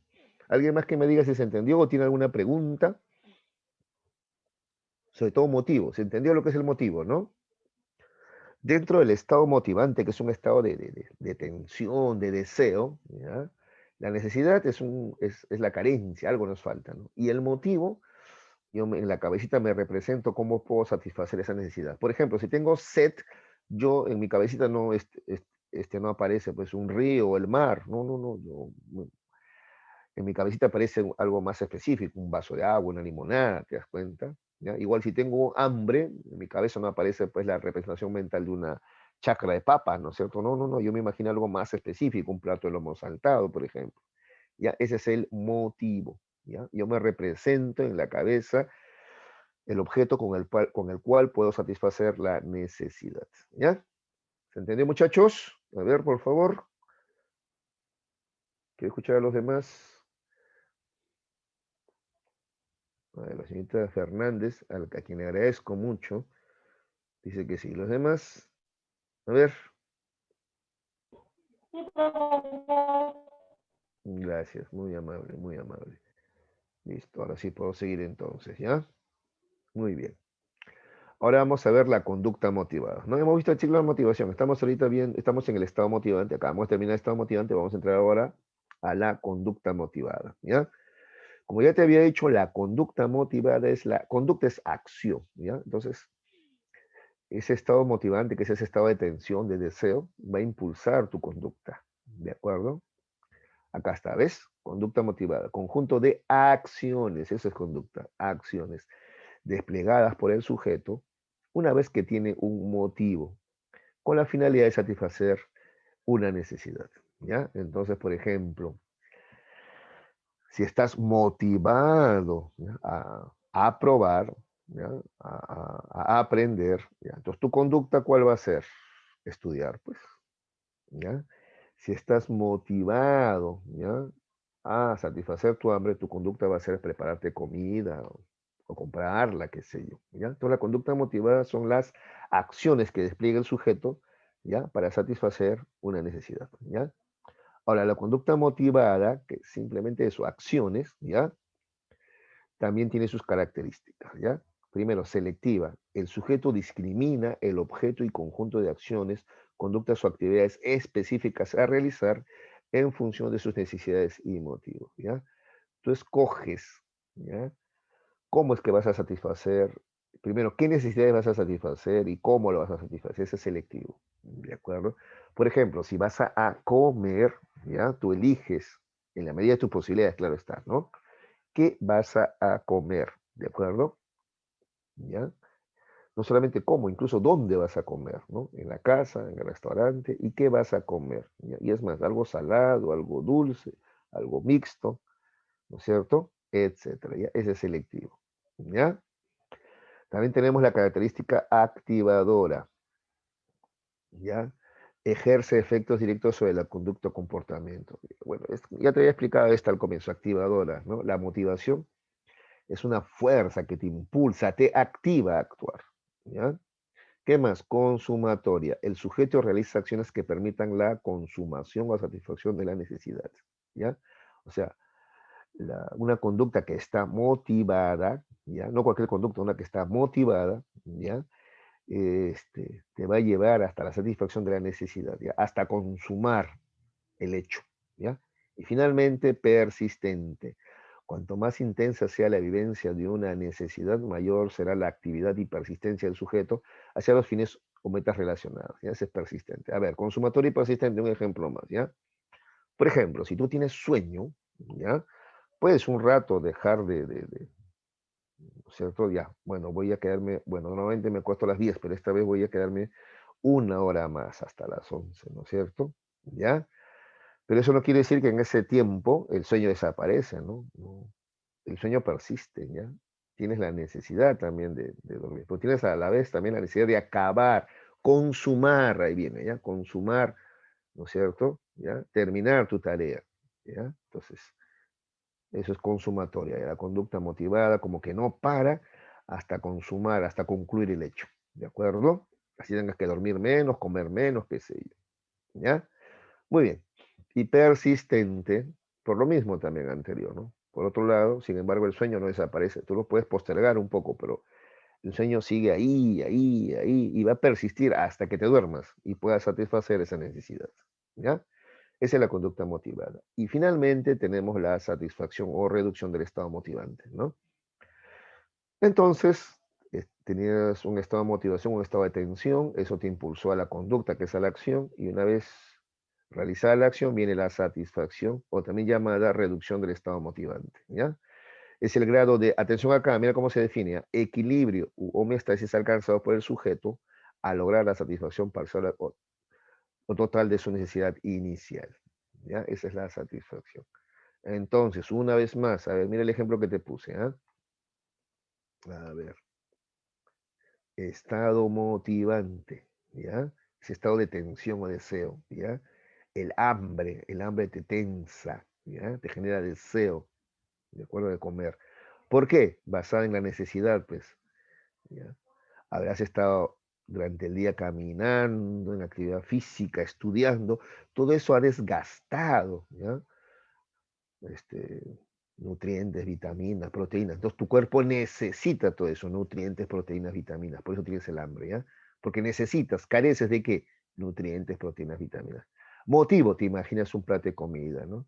¿Alguien más que me diga si se entendió o tiene alguna pregunta? Sobre todo motivo. ¿Se entendió lo que es el motivo, no? Dentro del estado motivante, que es un estado de tensión, de deseo, ¿ya? La necesidad es la carencia, algo nos falta, ¿no? Y el motivo, en la cabecita me represento cómo puedo satisfacer esa necesidad. Por ejemplo, si tengo sed, yo en mi cabecita no, no aparece pues un río o el mar, no, en mi cabecita aparece algo más específico, un vaso de agua, una limonada, ¿te das cuenta? ¿Ya? Igual si tengo hambre, en mi cabeza no aparece pues la representación mental de una chacra de papas, ¿no es cierto? No, yo me imagino algo más específico, un plato de lomo saltado, por ejemplo. ¿Ya? Ese es el motivo, ¿ya? Yo me represento en la cabeza el objeto con el cual puedo satisfacer la necesidad, ¿ya? ¿Se entendió, muchachos? A ver, por favor, quiero escuchar a los demás. A ver, la señorita Fernández, a quien le agradezco mucho, dice que sí. Los demás, a ver, Sí, profesor. gracias, muy amable, muy amable. Listo, ahora sí puedo seguir entonces, ¿ya? Muy bien. Ahora vamos a ver la conducta motivada. No hemos visto el ciclo de motivación, estamos ahorita bien, estamos en el estado motivante, acabamos de terminar el estado motivante, vamos a entrar ahora a la conducta motivada, ¿ya? Como ya te había dicho, la conducta motivada conducta es acción, ¿ya? Entonces, ese estado motivante, que es ese estado de tensión, de deseo, va a impulsar tu conducta, ¿de acuerdo? Acá está, ¿ves? Conducta motivada, conjunto de acciones, eso es conducta, acciones desplegadas por el sujeto una vez que tiene un motivo, con la finalidad de satisfacer una necesidad, ¿ya? Entonces, por ejemplo, si estás motivado, ¿ya? A probar, ¿ya? A aprender, ¿ya? Entonces, ¿tu conducta cuál va a ser? Estudiar, pues, ¿ya? Si estás motivado, ¿ya? A satisfacer tu hambre, tu conducta va a ser prepararte comida o comprarla, qué sé yo, ¿ya? Entonces, la conducta motivada son las acciones que despliega el sujeto, ¿ya? Para satisfacer una necesidad, ¿ya? Ahora, la conducta motivada, que simplemente es acciones, ¿ya? También tiene sus características, ¿ya? Primero, selectiva. El sujeto discrimina el objeto y conjunto de acciones, conductas o actividades específicas a realizar en función de sus necesidades y motivos, ¿ya? Tú escoges, ¿ya? ¿Cómo es que vas a satisfacer? Primero, ¿qué necesidades vas a satisfacer y cómo lo vas a satisfacer? Ese es selectivo, ¿de acuerdo? Por ejemplo, si vas a comer, ¿ya? Tú eliges, en la medida de tus posibilidades, claro está, ¿no? ¿Qué vas a comer? ¿De acuerdo? ¿Ya? No solamente cómo, incluso dónde vas a comer, ¿no? En la casa, en el restaurante, y qué vas a comer. ¿Ya? Y es más, algo salado, algo dulce, algo mixto, ¿no es cierto? Etcétera, ¿ya? Ese es selectivo, ¿ya? También tenemos la característica activadora, ¿ya? Ejerce efectos directos sobre la conducta o comportamiento. Bueno, ya te había explicado esto al comienzo, activadora, ¿no? La motivación es una fuerza que te impulsa, te activa a actuar, ¿ya? ¿Qué más? Consumatoria. El sujeto realiza acciones que permitan la consumación o satisfacción de la necesidad, ¿ya? O sea, una conducta que está motivada, ¿ya? No cualquier conducta, una que está motivada, ¿ya? Te va a llevar hasta la satisfacción de la necesidad, ¿ya? Hasta consumar el hecho, ¿ya? Y finalmente, persistente. Cuanto más intensa sea la vivencia de una necesidad, mayor será la actividad y persistencia del sujeto hacia los fines o metas relacionadas, ¿ya? Ese es persistente. A ver, consumatorio y persistente, un ejemplo más, ¿ya? Por ejemplo, si tú tienes sueño, ¿ya? Puedes un rato dejar ¿no es cierto? Ya, bueno, voy a quedarme, bueno, normalmente me acuesto a las 10, pero esta vez voy a quedarme una hora más hasta las 11, ¿no es cierto? ¿Ya? Pero eso no quiere decir que en ese tiempo el sueño desaparece, ¿no? No, el sueño persiste, ¿ya? Tienes la necesidad también de dormir, pero tienes a la vez también la necesidad de acabar, consumar, ahí viene, ¿ya? Consumar, ¿no es cierto? ¿Ya? Terminar tu tarea, ¿ya? Entonces, eso es consumatoria, ¿ya? La conducta motivada como que no para hasta consumar, hasta concluir el hecho, ¿de acuerdo? Así tengas que dormir menos, comer menos, qué sé yo, ¿ya? Muy bien. Y persistente, por lo mismo también anterior, ¿no? Por otro lado, sin embargo, el sueño no desaparece. Tú lo puedes postergar un poco, pero el sueño sigue ahí, ahí, ahí, y va a persistir hasta que te duermas y puedas satisfacer esa necesidad, ¿ya? Esa es la conducta motivada. Y finalmente tenemos la satisfacción o reducción del estado motivante, ¿no? Entonces, tenías un estado de motivación, un estado de tensión, eso te impulsó a la conducta, que es a la acción, y una vez realizada la acción viene la satisfacción, o también llamada reducción del estado motivante, ¿ya? Es el grado de, atención acá, mira cómo se define, equilibrio u homeostasis alcanzado por el sujeto a lograr la satisfacción parcial o total de su necesidad inicial, ¿ya? Esa es la satisfacción. Entonces, una vez más, a ver, mira el ejemplo que te puse, ¿ah? A ver. Estado motivante, ¿ya? Ese estado de tensión o deseo, ¿ya? El hambre te tensa, ¿ya? Te genera deseo, ¿de acuerdo? De comer. ¿Por qué? Basada en la necesidad, pues, ¿ya? Habrás estado durante el día caminando, en actividad física, estudiando, todo eso ha desgastado, ¿ya? Este, nutrientes, vitaminas, proteínas. Entonces tu cuerpo necesita todo eso, nutrientes, proteínas, vitaminas. Por eso tienes el hambre, ¿ya? Porque necesitas, careces de qué? Nutrientes, proteínas, vitaminas. Motivo, te imaginas un plato de comida, ¿no?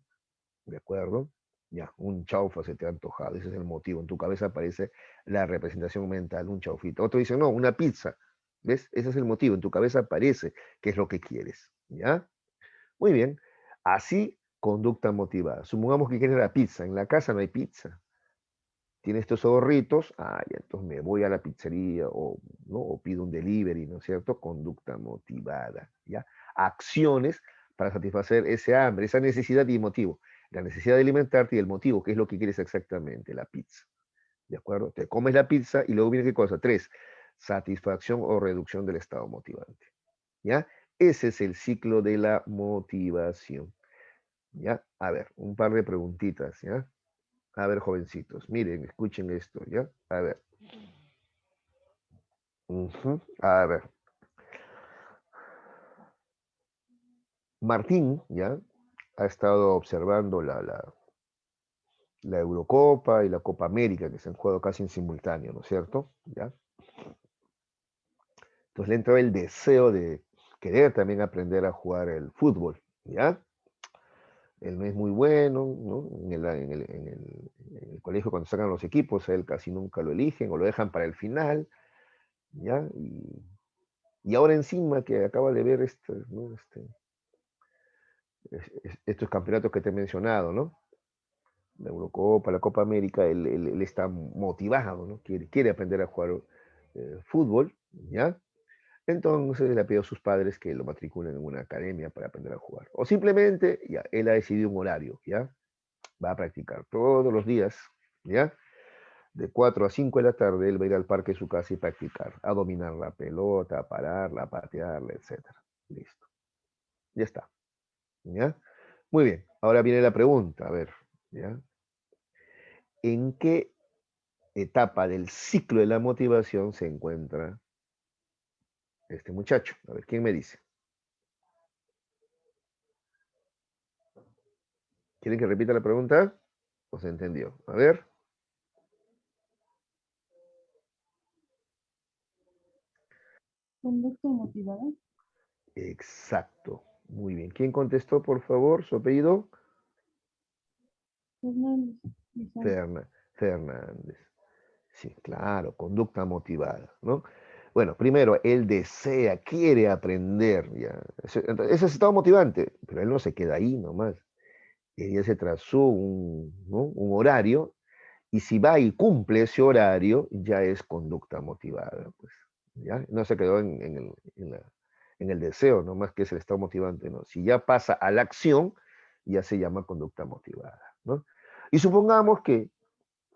¿De acuerdo? Ya, un chaufa se te ha antojado, ese es el motivo. En tu cabeza aparece la representación mental, un chaufito. Otro dice, no, una pizza. ¿Ves? Ese es el motivo. En tu cabeza aparece qué es lo que quieres. ¿Ya? Muy bien. Así, conducta motivada. Supongamos que quieres la pizza. En la casa no hay pizza. Tienes estos ahorritos. Ah, ya, entonces me voy a la pizzería o, ¿no? O pido un delivery, ¿no es cierto? Conducta motivada. ¿Ya? Acciones para satisfacer ese hambre, esa necesidad y motivo. La necesidad de alimentarte y el motivo, que es lo que quieres exactamente, la pizza. ¿De acuerdo? Te comes la pizza y luego viene qué cosa. Tres, satisfacción o reducción del estado motivante. ¿Ya? Ese es el ciclo de la motivación. ¿Ya? A ver, un par de preguntitas, ¿ya? A ver, jovencitos, miren, escuchen esto, ¿ya? A ver. A ver. Martín, ¿ya? Ha estado observando la Eurocopa y la Copa América, que se han jugado casi en simultáneo, ¿no es cierto? ¿Ya? Entonces le entró el deseo de querer también aprender a jugar el fútbol, ¿ya? Él no es muy bueno, ¿no? En el colegio cuando sacan los equipos, a él casi nunca lo eligen o lo dejan para el final, ¿ya? Y ahora encima que acaba de ver ¿no? Estos campeonatos que te he mencionado, ¿no? La Eurocopa, la Copa América, él está motivado, ¿no? Quiere aprender a jugar fútbol, ¿ya? Entonces le pidió a sus padres que lo matriculen en una academia para aprender a jugar. O simplemente, ya, él ha decidido un horario, ¿ya? Va a practicar todos los días, ¿ya? De 4 a 5 de la tarde, él va a ir al parque de su casa y practicar, a dominar la pelota, a pararla, a patearla, etcétera. Listo. Ya está, ¿ya? Muy bien. Ahora viene la pregunta, a ver, ¿ya? ¿En qué etapa del ciclo de la motivación se encuentra este muchacho? A ver, ¿quién me dice? ¿Quieren que repita la pregunta? ¿O se entendió? A ver. Conducta motivada. Exacto. Muy bien. ¿Quién contestó, por favor? ¿Su apellido? Fernández. Lizardo. Fernández. Sí, claro, conducta motivada, ¿no? Bueno, primero, él desea, quiere aprender, ya. Ese es estado motivante, pero él no se queda ahí nomás. Él ya se trazó ¿no? un horario, y si va y cumple ese horario, ya es conducta motivada, pues, ¿ya? No se quedó en el deseo, nomás que es el estado motivante, ¿no? Si ya pasa a la acción, ya se llama conducta motivada, ¿no? Y supongamos que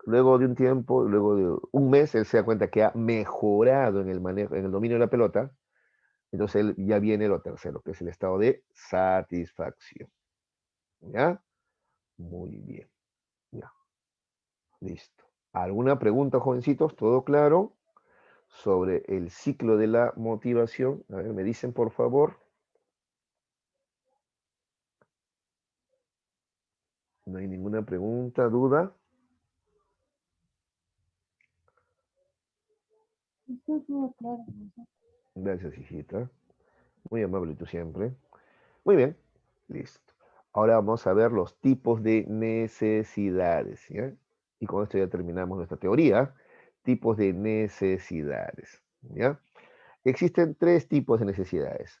luego de un tiempo, luego de un mes, él se da cuenta que ha mejorado en el manejo, en el dominio de la pelota. Entonces él ya viene lo tercero, que es el estado de satisfacción. ¿Ya? Muy bien. Ya. Listo. ¿Alguna pregunta, jovencitos? ¿Todo claro? Sobre el ciclo de la motivación. A ver, me dicen, por favor. No hay ninguna pregunta, duda. Está todo claro, profesor. Gracias, hijita. Muy amable tú siempre. Muy bien, listo. Ahora vamos a ver los tipos de necesidades, ¿ya? Y con esto ya terminamos nuestra teoría. Tipos de necesidades, ¿ya? Existen tres tipos de necesidades.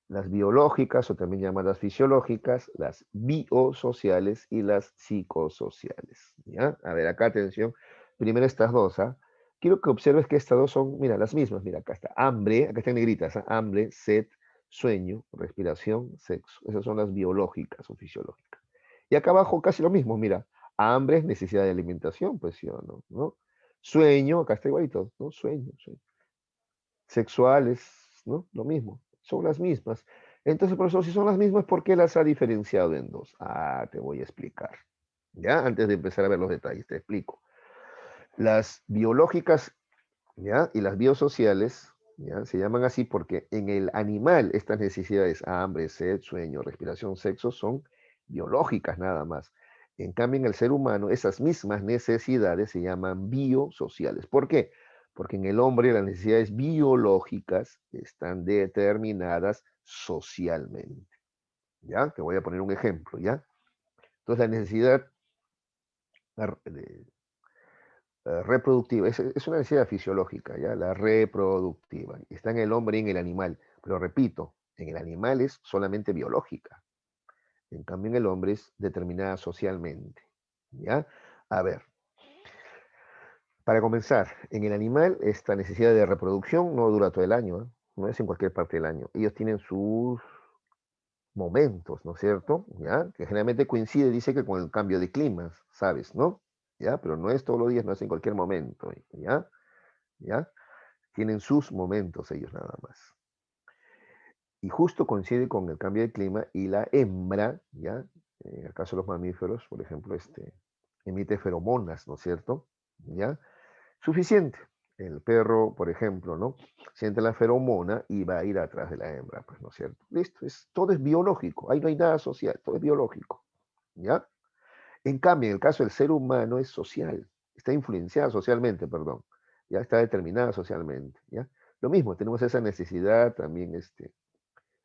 Las biológicas, o también llamadas fisiológicas, las biosociales y las psicosociales, ¿ya? A ver, acá atención. Primero estas dos, ¿ah? Quiero que observes que estas dos son, mira, las mismas. Mira, acá está hambre, acá están negritas, ¿ah? Hambre, sed, sueño, respiración, sexo. Esas son las biológicas o fisiológicas. Y acá abajo casi lo mismo, mira. Hambre es necesidad de alimentación, pues sí o no, ¿no? Sueño, acá está igualito, ¿no? Sueño. Sexuales, ¿no? Lo mismo, son las mismas. Entonces, profesor, si son las mismas, ¿por qué las ha diferenciado en dos? Ah, te voy a explicar. ¿Ya? Antes de empezar a ver los detalles, te explico. Las biológicas, ¿ya? Y las biosociales, ¿ya? Se llaman así porque en el animal estas necesidades, hambre, sed, sueño, respiración, sexo, son biológicas nada más. En cambio, en el ser humano, esas mismas necesidades se llaman biosociales. ¿Por qué? Porque en el hombre las necesidades biológicas están determinadas socialmente. ¿Ya? Te voy a poner un ejemplo, ¿ya? Entonces, la necesidad reproductiva, es una necesidad fisiológica, ¿ya? La reproductiva. Está en el hombre y en el animal. Pero repito, en el animal es solamente biológica. En cambio, en el hombre es determinada socialmente. ¿Ya? A ver, para comenzar, en el animal esta necesidad de reproducción no dura todo el año, ¿eh? No es en cualquier parte del año. Ellos tienen sus momentos, ¿no es cierto? ¿Ya? Que generalmente coincide, dice que con el cambio de climas, ¿sabes? ¿No? ¿Ya? Pero no es todos los días, no es en cualquier momento, ¿ya? ¿Ya? Tienen sus momentos ellos nada más. y justo coincide con el cambio de clima y la hembra, ¿ya? En el caso de los mamíferos, por ejemplo, emite feromonas, ¿no es cierto? ¿Ya? Suficiente. El perro, por ejemplo, ¿no? Siente la feromona y va a ir atrás de la hembra, pues, ¿no es cierto? Listo, todo es biológico, ahí no hay nada social, todo es biológico, ¿ya? En cambio, en el caso del ser humano es social, está influenciada socialmente, perdón, ya está determinada socialmente, ¿ya? Lo mismo, tenemos esa necesidad también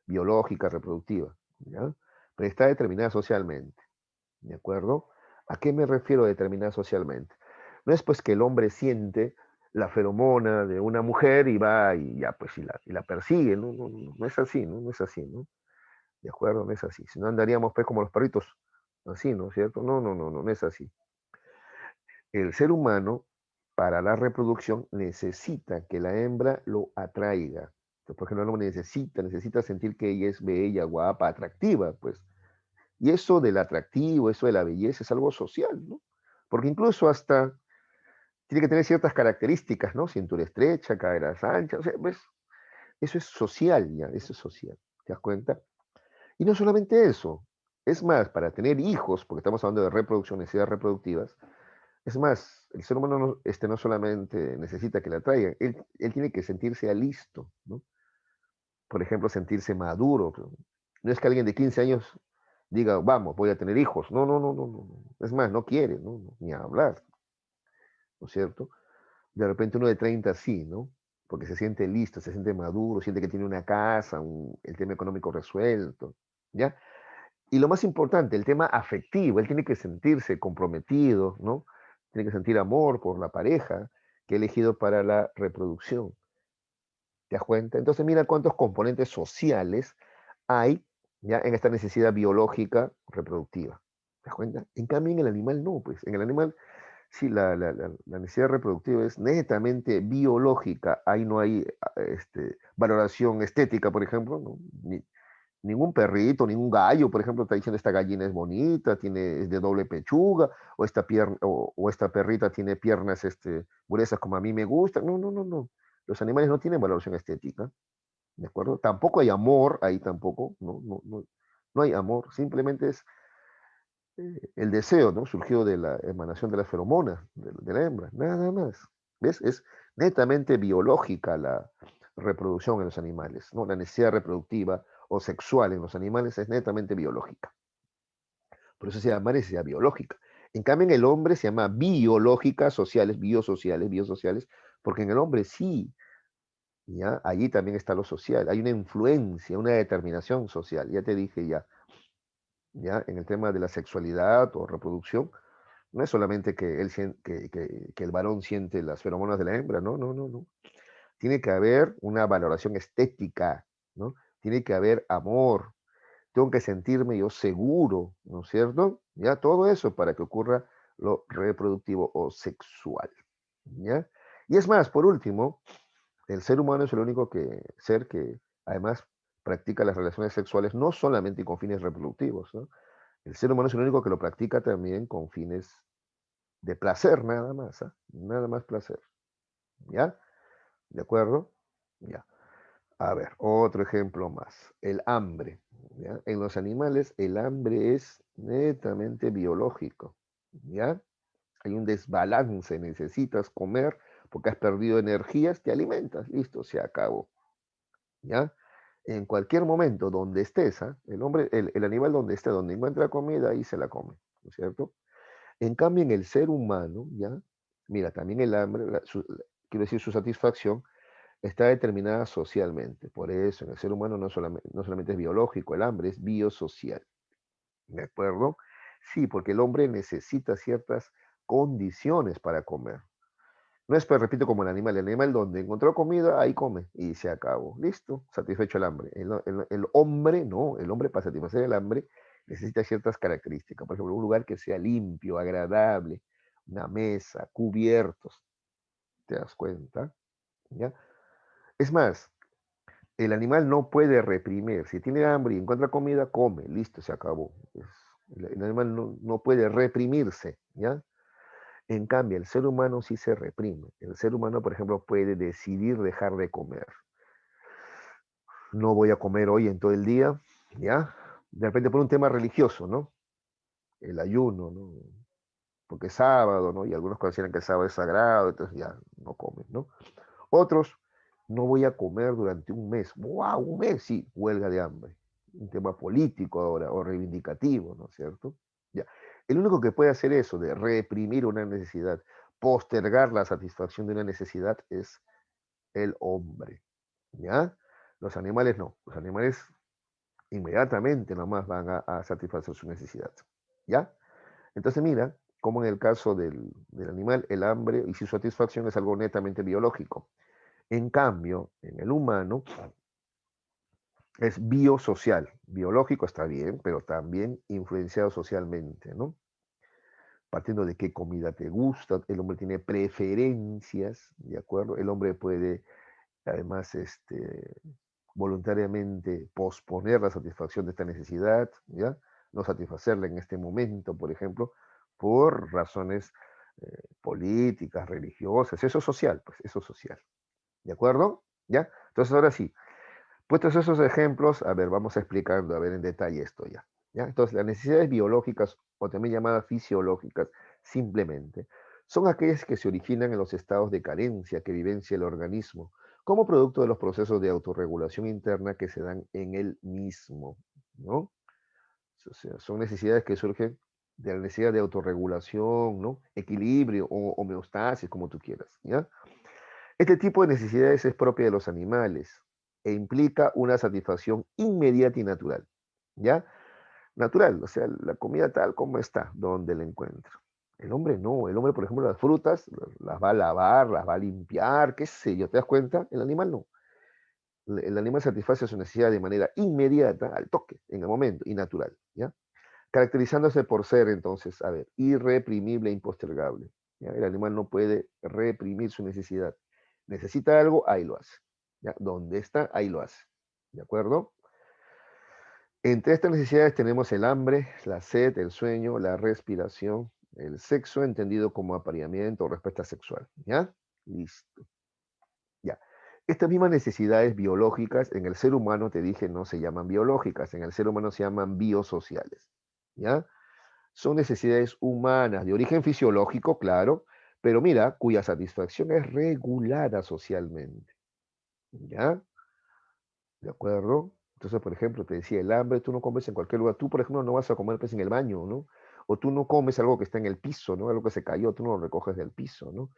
biológica, reproductiva, ¿ya? Pero está determinada socialmente, ¿de acuerdo? ¿A qué me refiero determinada socialmente? No es pues que el hombre siente la feromona de una mujer y va y ya pues y la persigue, no, no, no, no es así, ¿no? No es así, ¿no? ¿De acuerdo? No es así. Si no andaríamos pues como los perritos, así, ¿no es cierto? No, no, no, no, no es así. El ser humano, para la reproducción, necesita que la hembra lo atraiga. Entonces, por ejemplo, el hombre necesita sentir que ella es bella, guapa, atractiva, pues. Y eso del atractivo, eso de la belleza es algo social, ¿no? Porque incluso hasta tiene que tener ciertas características, ¿no? Cintura estrecha, caderas anchas, o sea, ¿ves? Eso es social ya, eso es social, ¿te das cuenta? Y no solamente eso, es más, para tener hijos, porque estamos hablando de reproducción, necesidades reproductivas, es más, el ser humano no solamente necesita que la traigan, él tiene que sentirse listo, ¿no? Por ejemplo, sentirse maduro. No es que alguien de 15 años diga, vamos, voy a tener hijos. No, no, no, no, no. Es más, no quiere, ¿no? Ni hablar, ¿no es cierto? De repente uno de 30 sí, ¿no? Porque se siente listo, se siente maduro, siente que tiene una casa, el tema económico resuelto, ¿ya? Y lo más importante, el tema afectivo, él tiene que sentirse comprometido, ¿no? Tiene que sentir amor por la pareja que ha elegido para la reproducción. ¿Te das cuenta? Entonces mira cuántos componentes sociales hay ya en esta necesidad biológica reproductiva. ¿Te das cuenta? En cambio en el animal no, pues en el animal sí, la necesidad reproductiva es netamente biológica, ahí no hay valoración estética, por ejemplo, ¿no? Ningún perrito, ningún gallo, por ejemplo, está diciendo esta gallina es bonita, es de doble pechuga, o esta perrita tiene piernas gruesas como a mí me gustan. No, no, no, no. Los animales no tienen valoración estética, ¿de acuerdo? Tampoco hay amor ahí tampoco, no, no, no, no hay amor, simplemente es el deseo, ¿no? Surgido de la emanación de las feromonas de la hembra, nada más. ¿Ves? Es netamente biológica la reproducción en los animales, ¿no? La necesidad reproductiva o sexual en los animales es netamente biológica. Por eso se llama necesidad biológica. En cambio, en el hombre se llama biológica, sociales, biosociales, biosociales, porque en el hombre sí, ¿ya? Allí también está lo social. Hay una influencia, una determinación social. Ya te dije ya, en el tema de la sexualidad o reproducción, no es solamente que, que el varón siente las feromonas de la hembra, no, no, no, no. Tiene que haber una valoración estética, ¿no? Tiene que haber amor, tengo que sentirme yo seguro, ¿no es cierto? Ya todo eso para que ocurra lo reproductivo o sexual, ¿ya? Y es más, por último, el ser humano es el único ser que además practica las relaciones sexuales no solamente con fines reproductivos, ¿no? El ser humano es el único que lo practica también con fines de placer, nada más, ¿ah? Nada más placer, ¿ya? ¿De acuerdo? Ya. A ver, otro ejemplo más. El hambre. ¿Ya? En los animales el hambre es netamente biológico. ¿Ya? Hay un desbalance, necesitas comer porque has perdido energías, te alimentas, listo, se acabó. ¿Ya? En cualquier momento donde estés, ¿ah? El animal donde esté, donde encuentra comida, ahí se la come, ¿no es cierto? En cambio, en el ser humano, ¿ya? Mira, también el hambre, quiero decir, su satisfacción está determinada socialmente. Por eso, en el ser humano no solamente es biológico, el hambre es biosocial. ¿De acuerdo? Sí, porque el hombre necesita ciertas condiciones para comer. No es, pues, repito, como el animal. El animal donde encontró comida, ahí come y se acabó. Listo, satisfecho el hambre. El hombre no, el hombre para satisfacer el hambre necesita ciertas características. Por ejemplo, un lugar que sea limpio, agradable, una mesa, cubiertos. ¿Te das cuenta? ¿Ya? Es más, el animal no puede reprimir. Si tiene hambre y encuentra comida, come. Listo, se acabó. El animal no puede reprimirse, ¿ya? En cambio, el ser humano sí se reprime. El ser humano, por ejemplo, puede decidir dejar de comer. no voy a comer hoy en todo el día, ¿ya? De repente por un tema religioso, ¿no? El ayuno, ¿no? Porque es sábado, ¿no? Y algunos consideran que el sábado es sagrado, entonces ya no comen, ¿no? Otros, no voy a comer durante un mes. ¡Wow! Un mes, sí, huelga de hambre. Un tema político ahora, o reivindicativo, ¿no es cierto? Ya. El único que puede hacer eso, de reprimir una necesidad, postergar la satisfacción de una necesidad, es el hombre, ¿ya? Los animales no. Los animales inmediatamente nomás van a satisfacer su necesidad, ¿ya? Entonces mira, como en el caso del animal, el hambre y su satisfacción es algo netamente biológico. En cambio, en el humano es biosocial. Biológico está bien, pero también influenciado socialmente, ¿no? Partiendo de qué comida te gusta, el hombre tiene preferencias, ¿de acuerdo? El hombre puede, además, voluntariamente posponer la satisfacción de esta necesidad, ¿ya? No satisfacerla en este momento, por ejemplo, por razones políticas, religiosas, eso es social, pues eso es social, ¿de acuerdo? ¿Ya? Entonces ahora sí, puestos esos ejemplos, a ver, vamos explicando, a ver en detalle esto ya. ¿Ya? Entonces, las necesidades biológicas, o también llamadas fisiológicas, simplemente, son aquellas que se originan en los estados de carencia que vivencia el organismo, como producto de los procesos de autorregulación interna que se dan en el mismo, ¿no? O sea, son necesidades que surgen de la necesidad de autorregulación, ¿no? Equilibrio o homeostasis, como tú quieras, ¿ya? Este tipo de necesidades es propia de los animales e implica una satisfacción inmediata y natural, ¿ya? Natural, o sea, la comida tal como está, donde la encuentro. El hombre no, el hombre, por ejemplo, las frutas las va a lavar, las va a limpiar, qué sé yo, ¿te das cuenta? El animal no. El animal satisface su necesidad de manera inmediata, al toque, en el momento, y natural, ¿ya? Caracterizándose por ser, entonces, a ver, irreprimible e impostergable. ¿Ya? El animal no puede reprimir su necesidad. Necesita algo, ahí lo hace. ¿Ya? Donde está, ahí lo hace. ¿De acuerdo? Entre estas necesidades tenemos el hambre, la sed, el sueño, la respiración, el sexo, entendido como apareamiento o respuesta sexual. ¿Ya? Listo. Ya. Estas mismas necesidades biológicas en el ser humano, te dije, no se llaman biológicas, en el ser humano se llaman biosociales. ¿Ya? Son necesidades humanas de origen fisiológico, claro, pero mira, cuya satisfacción es regulada socialmente. ¿Ya? ¿De acuerdo? Entonces, por ejemplo, te decía, el hambre, tú no comes en cualquier lugar. Tú, por ejemplo, no vas a comer pues, en el baño, ¿no? O tú no comes algo que está en el piso, ¿no? Algo que se cayó, tú no lo recoges del piso, ¿no?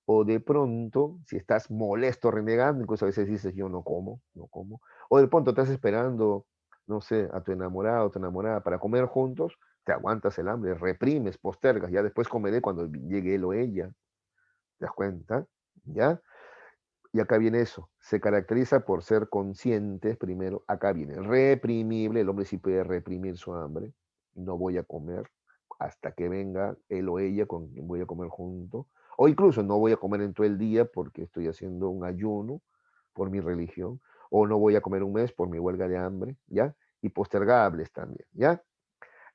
O de pronto, si estás molesto, renegando, incluso a veces dices, yo no como, no como. O de pronto estás esperando, no sé, a tu enamorado o tu enamorada para comer juntos, te aguantas el hambre, reprimes, postergas, ya después comeré cuando llegue él o ella. ¿Te das cuenta? ¿Ya? Y acá viene eso, se caracteriza por ser conscientes, primero, acá viene, reprimible, el hombre sí puede reprimir su hambre, no voy a comer hasta que venga él o ella con quien voy a comer junto, o incluso no voy a comer en todo el día porque estoy haciendo un ayuno por mi religión, o no voy a comer un mes por mi huelga de hambre, ¿ya? Y postergables también, ¿ya?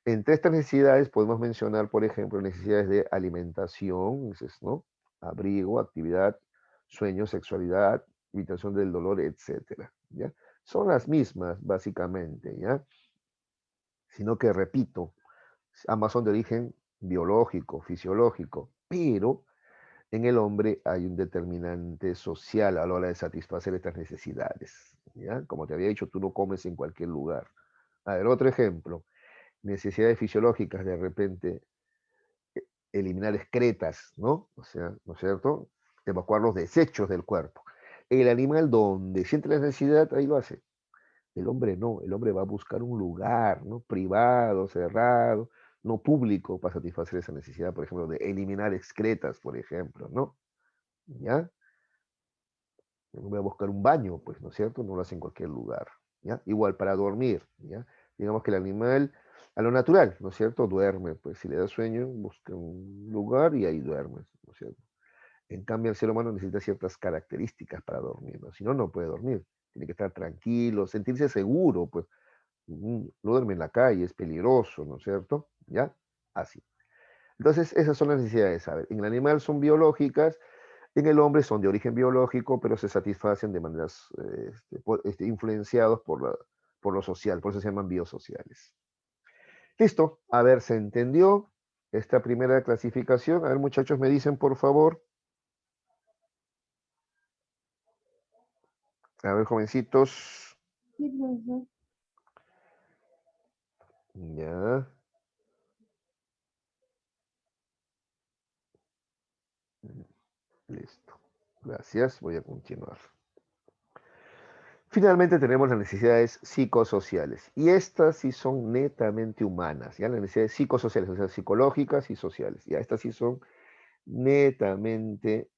Entre estas necesidades podemos mencionar, por ejemplo, necesidades de alimentación, dices, ¿no? Abrigo, actividad, sueño, sexualidad, evitación del dolor, etcétera, ¿ya? Son las mismas, básicamente, ¿ya? Sino que, repito, ambas son de origen biológico, fisiológico, pero en el hombre hay un determinante social a la hora de satisfacer estas necesidades, ¿ya? Como te había dicho, tú no comes en cualquier lugar. A ver, otro ejemplo, necesidades fisiológicas, de repente eliminar excretas, ¿no? O sea, ¿no es cierto? Evacuar los desechos del cuerpo. El animal donde siente la necesidad, ahí lo hace. El hombre no, el hombre va a buscar un lugar, ¿no? Privado, cerrado, no público, para satisfacer esa necesidad, por ejemplo, de eliminar excretas, por ejemplo, ¿no? ¿Ya? Voy a buscar un baño, pues, ¿no es cierto? No lo hace en cualquier lugar, ¿ya? Igual para dormir, ¿ya? Digamos que el animal, a lo natural, ¿no es cierto? Duerme, pues si le da sueño, busca un lugar y ahí duerme, ¿no es cierto? En cambio, el ser humano necesita ciertas características para dormir, ¿no? Si no, no puede dormir. Tiene que estar tranquilo, sentirse seguro, pues. No duerme en la calle, es peligroso, ¿no es cierto? ¿Ya? Así. Entonces, esas son las necesidades, ¿sabes? En el animal son biológicas, En el hombre son de origen biológico, pero se satisfacen de maneras influenciados por lo social, por eso se llaman biosociales. Listo, a ver, ¿se entendió esta primera clasificación? A ver, muchachos, me dicen, por favor. A ver, jovencitos. Sí, profesor. Ya, listo. Gracias, voy a continuar. Finalmente tenemos las necesidades psicosociales. Y estas sí son netamente humanas, ¿ya? Las necesidades psicosociales, o sea, psicológicas y sociales. Ya, estas sí son netamente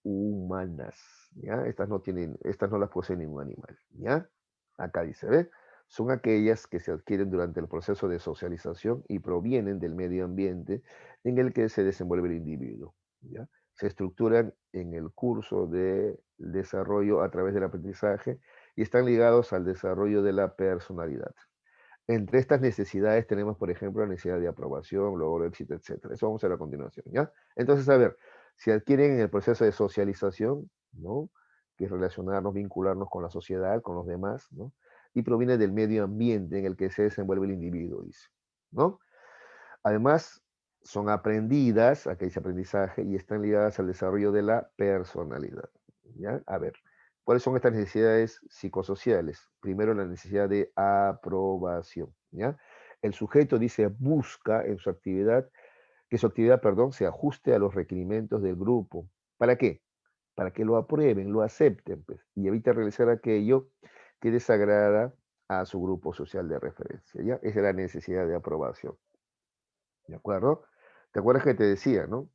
humanas, ¿ya? Estas no las posee ningún animal, ¿ya? Acá dice, ¿ve? Son aquellas que se adquieren durante el proceso de socialización y provienen del medio ambiente en el que se desenvuelve el individuo, ¿ya? Se estructuran en el curso de desarrollo a través del aprendizaje y están ligados al desarrollo de la personalidad. Entre estas necesidades tenemos, por ejemplo, la necesidad de aprobación, logro, éxito, etcétera. Eso vamos a ver a continuación, ¿ya? Entonces, a ver, se adquieren en el proceso de socialización, ¿no? Que es relacionarnos, vincularnos con la sociedad, con los demás, ¿no? Y proviene del medio ambiente en el que se desenvuelve el individuo, dice, ¿no? Además, son aprendidas, aquí dice aprendizaje, y están ligadas al desarrollo de la personalidad, ¿ya? A ver, ¿cuáles son estas necesidades psicosociales? Primero, la necesidad de aprobación, ¿ya? El sujeto dice busca en su actividad, que su actividad, perdón, se ajuste a los requerimientos del grupo. ¿Para qué? Para que lo aprueben, lo acepten, pues, y evite realizar aquello que desagrada a su grupo social de referencia, ¿ya? Esa es la necesidad de aprobación. ¿De acuerdo? ¿Te acuerdas que te decía, no?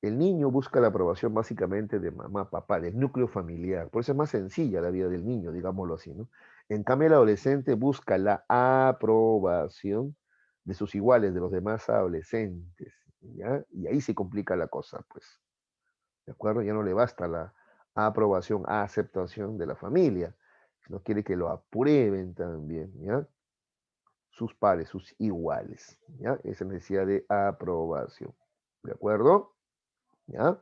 El niño busca la aprobación básicamente de mamá, papá, del núcleo familiar. Por eso es más sencilla la vida del niño, digámoslo así, ¿no? En cambio, el adolescente busca la aprobación de sus iguales, de los demás adolescentes, ¿ya? Y ahí se complica la cosa, pues. ¿De acuerdo? Ya no le basta la aprobación, aceptación de la familia, sino quiere que lo aprueben también, ¿ya? Sus pares, sus iguales, ¿ya? Esa necesidad de aprobación, ¿de acuerdo? ¿Ya?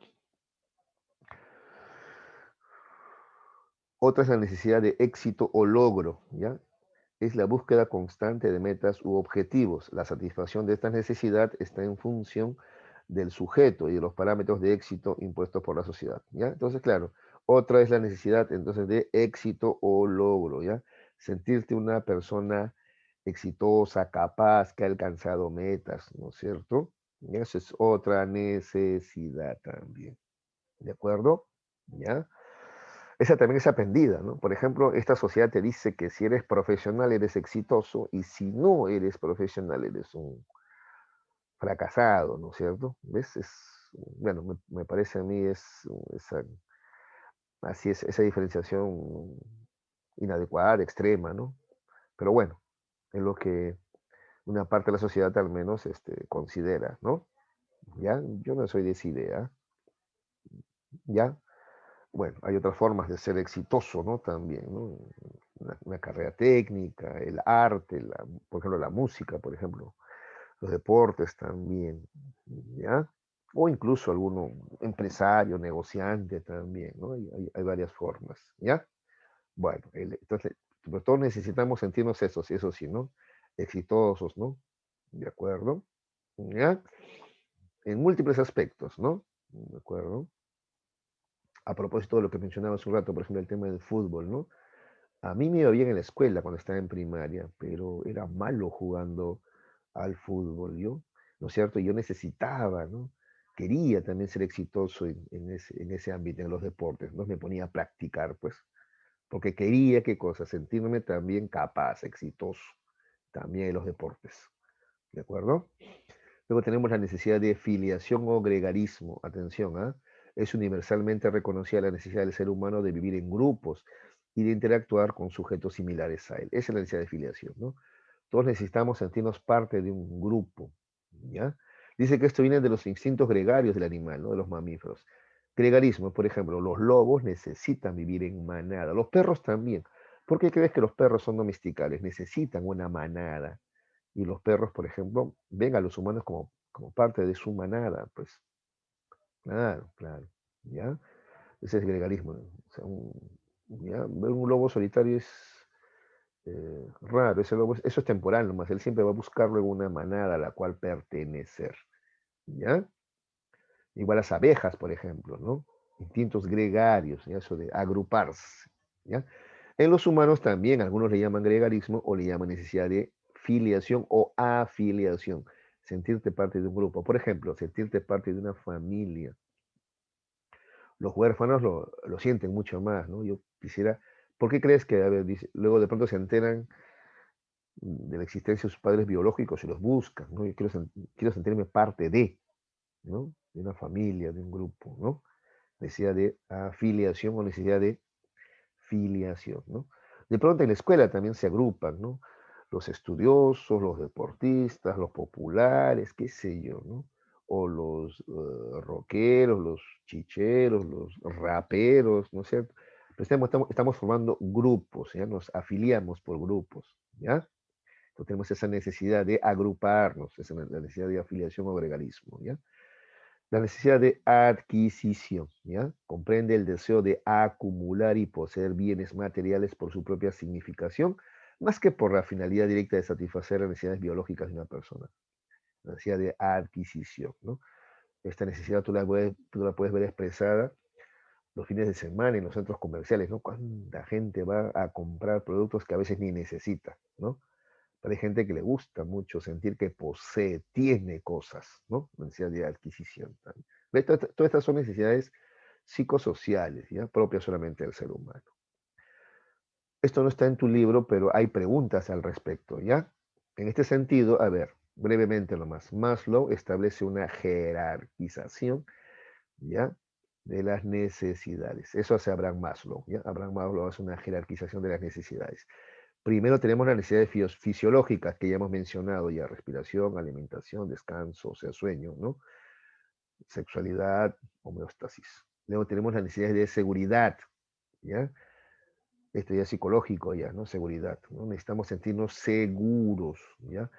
Otra es la necesidad de éxito o logro, ¿ya? Es la búsqueda constante de metas u objetivos. La satisfacción de esta necesidad está en función del sujeto y de los parámetros de éxito impuestos por la sociedad, ¿ya? Entonces, claro, otra es la necesidad entonces de éxito o logro, ¿ya? Sentirte una persona exitosa, capaz, que ha alcanzado metas, ¿no es cierto? Y esa es otra necesidad también, ¿de acuerdo? ¿Ya? Esa también es aprendida, ¿no? Por ejemplo, esta sociedad te dice que si eres profesional eres exitoso y si no eres profesional eres un fracasado, ¿no es cierto? ¿Ves? Bueno, me parece a mí así es, esa diferenciación inadecuada, extrema, ¿no? Pero bueno, es lo que una parte de la sociedad al menos considera, ¿no? ¿Ya? Yo no soy de esa idea, ¿ya? Bueno, hay otras formas de ser exitoso, ¿no? También, ¿no? Una carrera técnica, el arte, por ejemplo, la música, por ejemplo, los deportes también, ¿ya? O incluso alguno empresario, negociante también, ¿no? Hay varias formas, ¿ya? Bueno, entonces, pues todos necesitamos sentirnos eso sí, ¿no? Exitosos, ¿no? ¿De acuerdo? ¿Ya? En múltiples aspectos, ¿no? ¿De acuerdo? A propósito de lo que mencionaba hace un rato, por ejemplo, el tema del fútbol, ¿no? A mí me iba bien en la escuela cuando estaba en primaria, pero era malo jugando al fútbol, ¿yo? ¿No es cierto? Yo necesitaba, ¿no? Quería también ser exitoso en ese ámbito, en los deportes, ¿no? Me ponía a practicar, pues, porque quería, ¿qué cosa? Sentirme también capaz, exitoso, también en los deportes, ¿de acuerdo? Luego tenemos la necesidad de filiación o gregarismo. Atención, ¿ah? Es universalmente reconocida la necesidad del ser humano de vivir en grupos y de interactuar con sujetos similares a él. Esa es la necesidad de filiación, ¿no? Todos necesitamos sentirnos parte de un grupo, ¿ya? Dice que esto viene de los instintos gregarios del animal, ¿no? De los mamíferos. Gregarismo, por ejemplo, los lobos necesitan vivir en manada, los perros también. ¿Por qué crees que los perros son domesticables? Necesitan una manada. Y los perros, por ejemplo, ven a los humanos como parte de su manada, pues. Claro, claro. ¿Ya? Ese es gregarismo, ¿no? O sea, ver un lobo solitario es raro, eso es temporal nomás, él siempre va a buscar luego una manada a la cual pertenecer, ¿ya? Igual las abejas, por ejemplo, ¿no? Instintos gregarios, ¿ya? Eso de agruparse, ¿ya? En los humanos también, algunos le llaman gregarismo o le llaman necesidad de filiación o afiliación, sentirte parte de un grupo. Por ejemplo, sentirte parte de una familia. Los huérfanos lo sienten mucho más, ¿no? Yo quisiera, ¿por qué crees que, a ver, luego de pronto se enteran de la existencia de sus padres biológicos y los buscan, ¿no? Yo quiero sentirme parte de, ¿no? De una familia, de un grupo, ¿no? Necesidad de afiliación o necesidad de filiación, ¿no? De pronto en la escuela también se agrupan, ¿no? Los estudiosos, los deportistas, los populares, qué sé yo, ¿no? O los rockeros, los chicheros, los raperos, ¿no es cierto? Pero estamos formando grupos, ¿ya? Nos afiliamos por grupos, ¿ya? Entonces tenemos esa necesidad de agruparnos, la necesidad de afiliación o gregalismo, ¿ya? La necesidad de adquisición, ¿ya? Comprende el deseo de acumular y poseer bienes materiales por su propia significación, más que por la finalidad directa de satisfacer las necesidades biológicas de una persona. La necesidad de adquisición, ¿no? Esta necesidad tú la puedes ver expresada los fines de semana en los centros comerciales, ¿no? Cuánta gente va a comprar productos que a veces ni necesita, ¿no? Pero hay gente que le gusta mucho sentir que posee, tiene cosas, ¿no? Necesidad de adquisición también. ¿Ves? Todas estas son necesidades psicosociales, ¿ya? Propias solamente del ser humano. Esto no está en tu libro, pero hay preguntas al respecto, ¿ya? En este sentido, a ver, brevemente nomás, Maslow establece una jerarquización, ¿ya? De las necesidades. Eso hace Abraham Maslow, ¿ya? Abraham Maslow hace una jerarquización de las necesidades. Primero tenemos las necesidades fisiológicas que ya hemos mencionado ya, respiración, alimentación, descanso, o sea, sueño, ¿no? Sexualidad, homeostasis. Luego tenemos las necesidades de seguridad, ¿ya? Esto ya es psicológico ya, ¿no? Seguridad, ¿no? Necesitamos sentirnos seguros, ¿ya?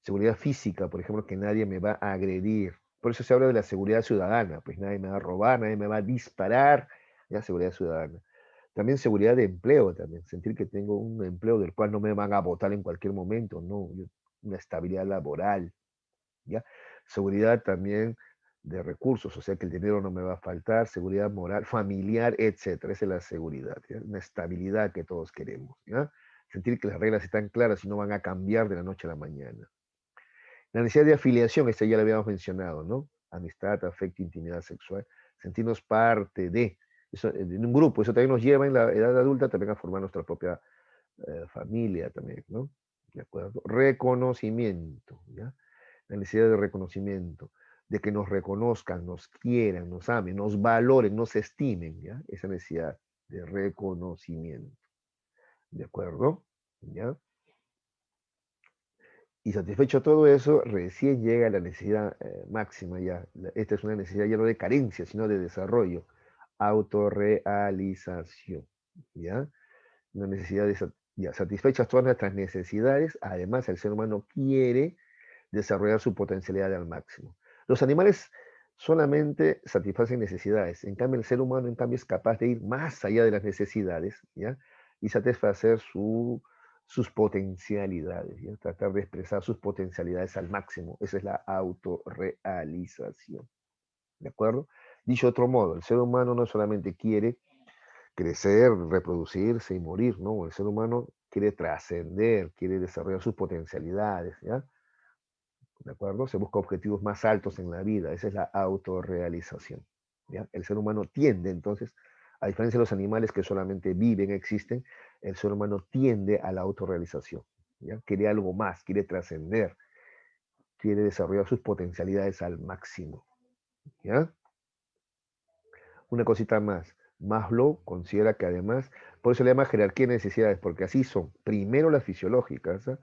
Seguridad física, por ejemplo, que nadie me va a agredir. Por eso se habla de la seguridad ciudadana, pues nadie me va a robar, nadie me va a disparar, ¿ya? Seguridad ciudadana. También seguridad de empleo, también, sentir que tengo un empleo del cual no me van a botar en cualquier momento, no, una estabilidad laboral, ¿ya? Seguridad también de recursos, o sea que el dinero no me va a faltar, seguridad moral, familiar, etcétera. Esa es la seguridad, ¿ya? Una estabilidad que todos queremos, ¿ya? Sentir que las reglas están claras y no van a cambiar de la noche a la mañana. La necesidad de afiliación, esta ya la habíamos mencionado, ¿no? Amistad, afecto, intimidad sexual, sentirnos parte de, eso, de un grupo, eso también nos lleva en la edad adulta también a formar nuestra propia familia también, ¿no? ¿De acuerdo? Reconocimiento, ¿ya? La necesidad de reconocimiento, de que nos reconozcan, nos quieran, nos amen, nos valoren, nos estimen, ¿ya? Esa necesidad de reconocimiento, ¿de acuerdo? ¿Ya? Y satisfecho todo eso, recién llega la necesidad máxima ya. Esta es una necesidad ya no de carencia, sino de desarrollo, autorrealización, ¿ya? Una necesidad de ya, satisfechas todas nuestras necesidades, además el ser humano quiere desarrollar su potencialidad al máximo. Los animales solamente satisfacen necesidades, en cambio el ser humano en cambio es capaz de ir más allá de las necesidades, ¿ya? Y satisfacer sus potencialidades, ¿ya? Tratar de expresar sus potencialidades al máximo. Esa es la autorrealización, ¿de acuerdo? Dicho de otro modo, el ser humano no solamente quiere crecer, reproducirse y morir, ¿no? El ser humano quiere trascender, quiere desarrollar sus potencialidades, ¿ya? ¿De acuerdo? Se busca objetivos más altos en la vida, esa es la autorrealización, ¿ya? El ser humano tiende, entonces, a diferencia de los animales que solamente viven, existen, el ser humano tiende a la autorrealización, ¿ya? Quiere algo más, quiere trascender, quiere desarrollar sus potencialidades al máximo, ¿ya? Una cosita más. Maslow considera que además, por eso le llama jerarquía de necesidades, porque así son. Primero las fisiológicas. ¿Eh?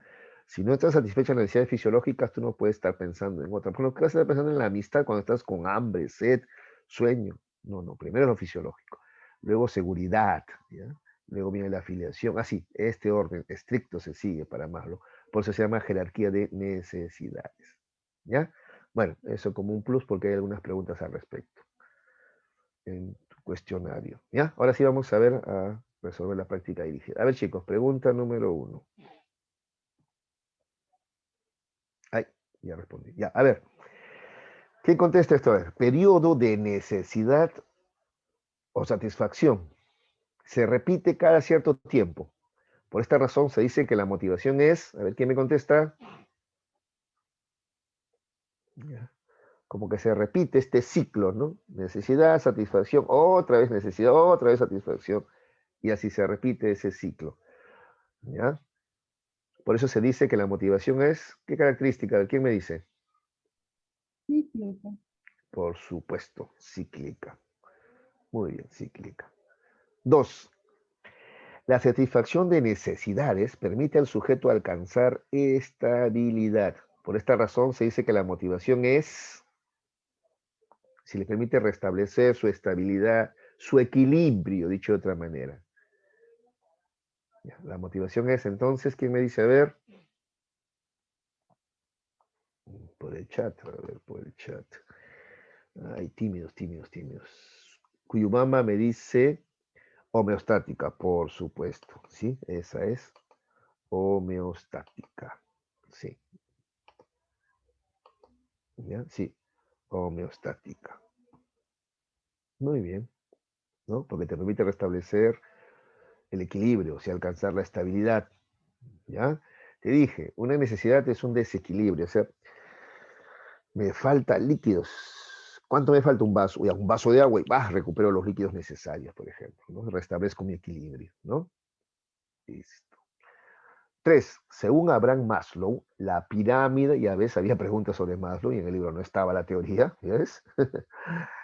Si no estás satisfecha en las necesidades fisiológicas, tú no puedes estar pensando en otra. Por lo que vas a estar pensando en la amistad cuando estás con hambre, sed, sueño. No, no, primero lo fisiológico. Luego seguridad, ¿ya? Luego viene la afiliación. Así, este orden estricto se sigue para Maslow. Por eso se llama jerarquía de necesidades. ¿Ya? Bueno, eso como un plus porque hay algunas preguntas al respecto. en tu cuestionario. ¿Ya? Ahora sí vamos a ver a resolver la práctica dirigida. A ver, chicos, pregunta número 1. Ay, ya respondí. Ya, a ver. ¿Quién contesta esto? A ver, periodo de necesidad o satisfacción. Se repite cada cierto tiempo. Por esta razón se dice que la motivación es, a ver, ¿quién me contesta? Ya. Como que se repite este ciclo, ¿no? Necesidad, satisfacción, otra vez necesidad, otra vez satisfacción. Y así se repite ese ciclo. ¿Ya? Por eso se dice que la motivación es, ¿qué característica? ¿Quién me dice? Cíclica. Por supuesto, cíclica. Muy bien, cíclica. 2. La satisfacción de necesidades permite al sujeto alcanzar estabilidad. Por esta razón se dice que la motivación es, si le permite restablecer su estabilidad, su equilibrio, dicho de otra manera. Ya, la motivación es entonces, ¿quién me dice? A ver. Por el chat, a ver, por el chat. Ay, tímidos, tímidos, tímidos. Cuyumama me dice homeostática, por supuesto. Sí, esa es homeostática. Sí. ¿Ya? Sí, homeostática. Muy bien, ¿no? Porque te permite restablecer el equilibrio, o sea, alcanzar la estabilidad. ¿Ya? Te dije, una necesidad es un desequilibrio, o sea, me falta líquidos. ¿Cuánto me falta un vaso? Un vaso de agua y recupero los líquidos necesarios, por ejemplo, ¿no? Restablezco mi equilibrio, ¿no? Listo. 3. Según Abraham Maslow, la pirámide, ya ves, había preguntas sobre Maslow y en el libro no estaba la teoría, ¿ves?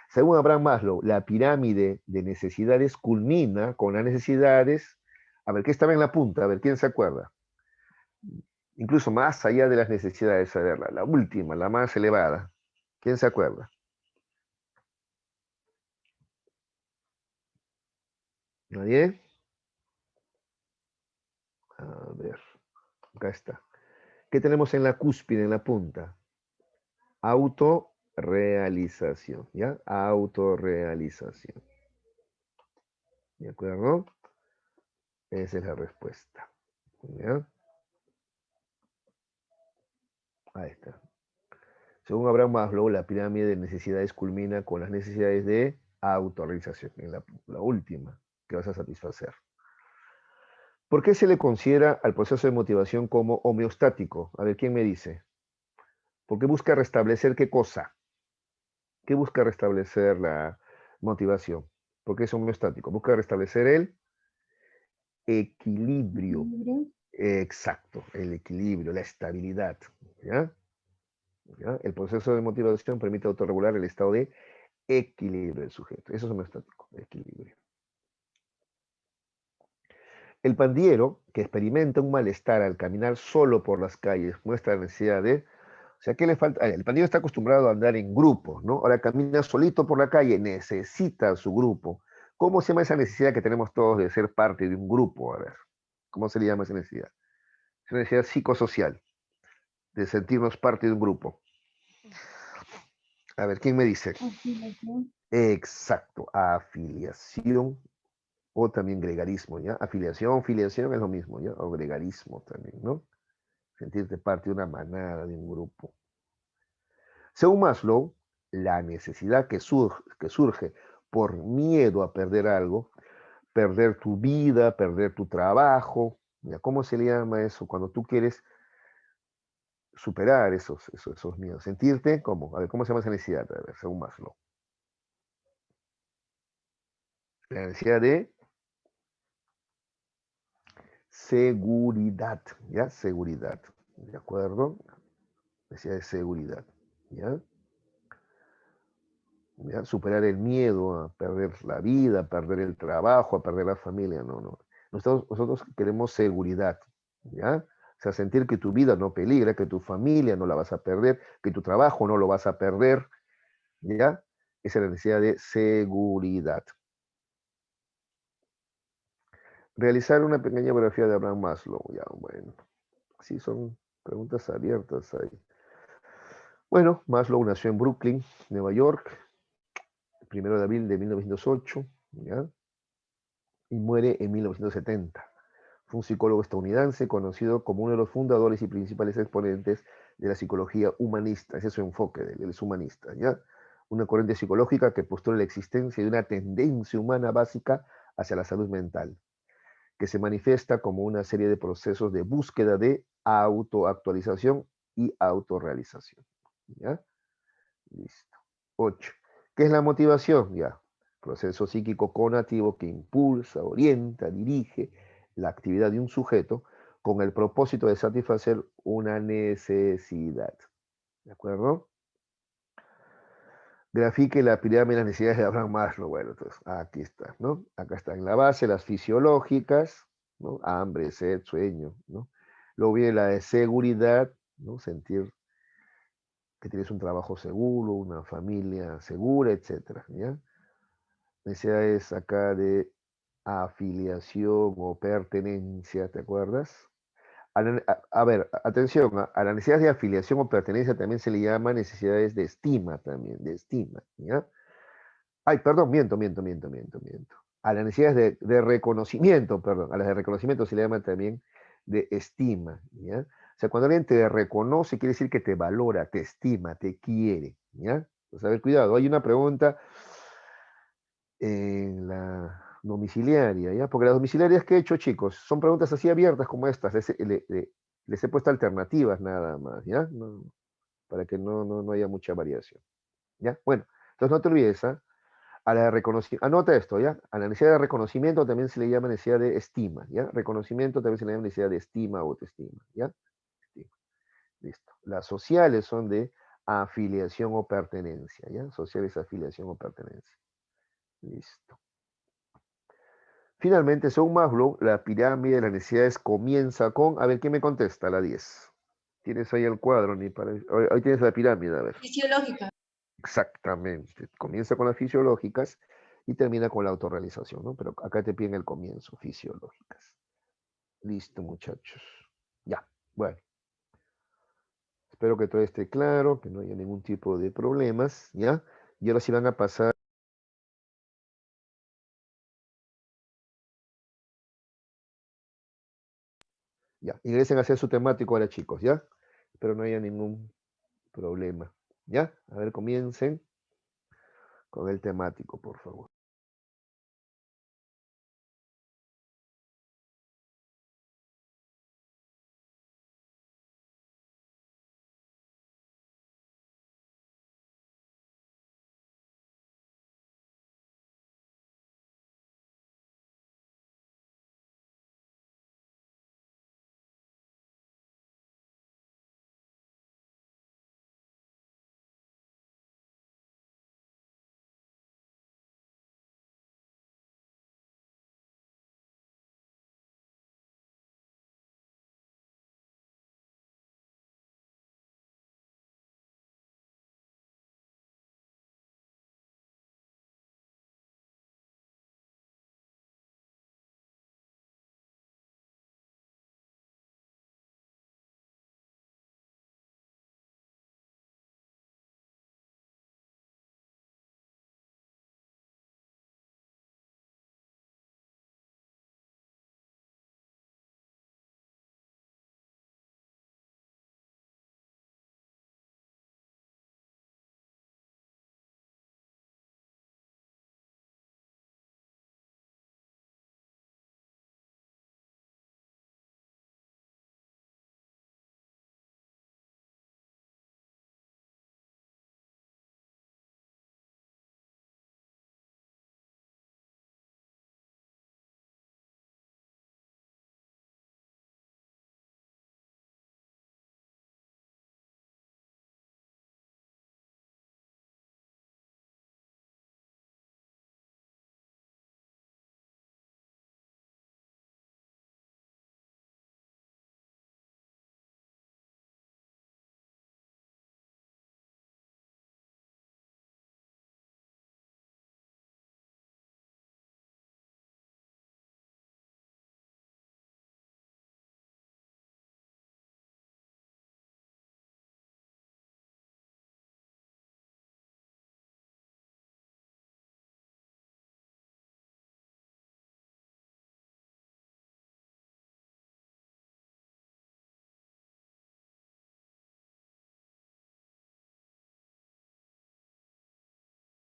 Según Abraham Maslow, la pirámide de necesidades culmina con las necesidades, a ver, ¿qué estaba en la punta? A ver, ¿quién se acuerda? Incluso más allá de las necesidades, a ver, la última, la más elevada. ¿Quién se acuerda? ¿Nadie? A ver, acá está. ¿Qué tenemos en la cúspide, en la punta? Autorrealización, ¿ya? Autorrealización. ¿De acuerdo? Esa es la respuesta. ¿Ya? Ahí está. Según Abraham Maslow, la pirámide de necesidades culmina con las necesidades de autorrealización, en la última que vas a satisfacer. ¿Por qué se le considera al proceso de motivación como homeostático? A ver, ¿quién me dice? Porque busca restablecer qué cosa. ¿Qué busca restablecer la motivación? Porque es homeostático. Busca restablecer el equilibrio. Equilibrio. Exacto, el equilibrio, la estabilidad. ¿Ya? ¿Ya? El proceso de motivación permite autorregular el estado de equilibrio del sujeto. Eso es homeostático, equilibrio. El pandillero que experimenta un malestar al caminar solo por las calles muestra la necesidad de. O sea, ¿qué le falta? El pandillero está acostumbrado a andar en grupos, ¿no? Ahora camina solito por la calle, necesita su grupo. ¿Cómo se llama esa necesidad que tenemos todos de ser parte de un grupo? A ver, ¿cómo se le llama esa necesidad? Es una necesidad psicosocial, de sentirnos parte de un grupo. A ver, ¿quién me dice? Afiliación. Exacto, afiliación o también gregarismo, ¿ya? Afiliación, filiación es lo mismo, ¿ya? O gregarismo también, ¿no? Sentirte parte de una manada, de un grupo. Según Maslow, la necesidad que surge por miedo a perder algo, perder tu vida, perder tu trabajo, ¿ya? ¿Cómo se le llama eso? Cuando tú quieres superar esos miedos, sentirte como, a ver, ¿cómo se llama esa necesidad? A ver, según Maslow. La necesidad de seguridad, ¿ya? Seguridad, ¿de acuerdo? Necesidad de seguridad, ¿ya? ¿Ya? Superar el miedo a perder la vida, a perder el trabajo, a perder la familia, no, no. Nosotros queremos seguridad, ¿ya? O sea, sentir que tu vida no peligra, que tu familia no la vas a perder, que tu trabajo no lo vas a perder, ¿ya? Esa es la necesidad de seguridad. Realizar una pequeña biografía de Abraham Maslow, ya, bueno. Sí, son preguntas abiertas ahí. Bueno, Maslow nació en Brooklyn, Nueva York. 1 de abril de 1908, ¿ya? Y muere en 1970. Fue un psicólogo estadounidense conocido como uno de los fundadores y principales exponentes de la psicología humanista. Ese es su enfoque, él es humanista, ¿ya? Una corriente psicológica que postula la existencia de una tendencia humana básica hacia la salud mental, que se manifiesta como una serie de procesos de búsqueda de autoactualización y autorrealización, ¿ya? Listo. 8. ¿Qué es la motivación? Ya. Proceso psíquico conativo que impulsa, orienta, dirige la actividad de un sujeto con el propósito de satisfacer una necesidad. ¿De acuerdo? Grafique la pirámide de las necesidades de Abraham Maslow. Bueno, entonces, aquí está, ¿no? Acá está en la base, las fisiológicas, ¿no? Hambre, sed, sueño, ¿no? Luego viene la de seguridad, ¿no? Sentir que tienes un trabajo seguro, una familia segura, etcétera, ¿ya? Necesidades acá de afiliación o pertenencia, ¿te acuerdas? A ver, atención, a las necesidades de afiliación o pertenencia también se le llama necesidades de estima también, de estima, ¿ya? Ay, perdón, miento. A las necesidades de reconocimiento, perdón, a las de reconocimiento se le llama también de estima, ¿ya? O sea, cuando alguien te reconoce, quiere decir que te valora, te estima, te quiere, ¿ya? Pues a ver, cuidado, hay una pregunta en la domiciliaria, ¿ya? Porque las domiciliarias que he hecho, chicos, son preguntas así abiertas como estas, les he puesto alternativas nada más, ¿ya? Para que no haya mucha variación, ¿ya? Bueno, entonces no te olvides, ¿ah? A la de reconocimiento, anota esto, ¿ya? A la necesidad de reconocimiento también se le llama necesidad de estima, ¿ya? Reconocimiento también se le llama necesidad de estima o autoestima, ¿ya? Estima. Listo. Las sociales son de afiliación o pertenencia, ¿ya? Sociales, afiliación o pertenencia. Listo. Finalmente, según Maslow, la pirámide de las necesidades comienza con, a ver, ¿quién me contesta? La 10. Tienes ahí el cuadro, ni para... Ahí tienes la pirámide, a ver. Fisiológica. Exactamente. Comienza con las fisiológicas y termina con la autorrealización, ¿no? Pero acá te piden el comienzo, fisiológicas. Listo, muchachos. Ya, bueno. Espero que todo esté claro, que no haya ningún tipo de problemas, ¿ya? Y ahora sí van a pasar. Ya, ingresen a hacer su temático ahora, chicos, ¿ya? Espero no haya ningún problema, ¿ya? A ver, comiencen con el temático, por favor.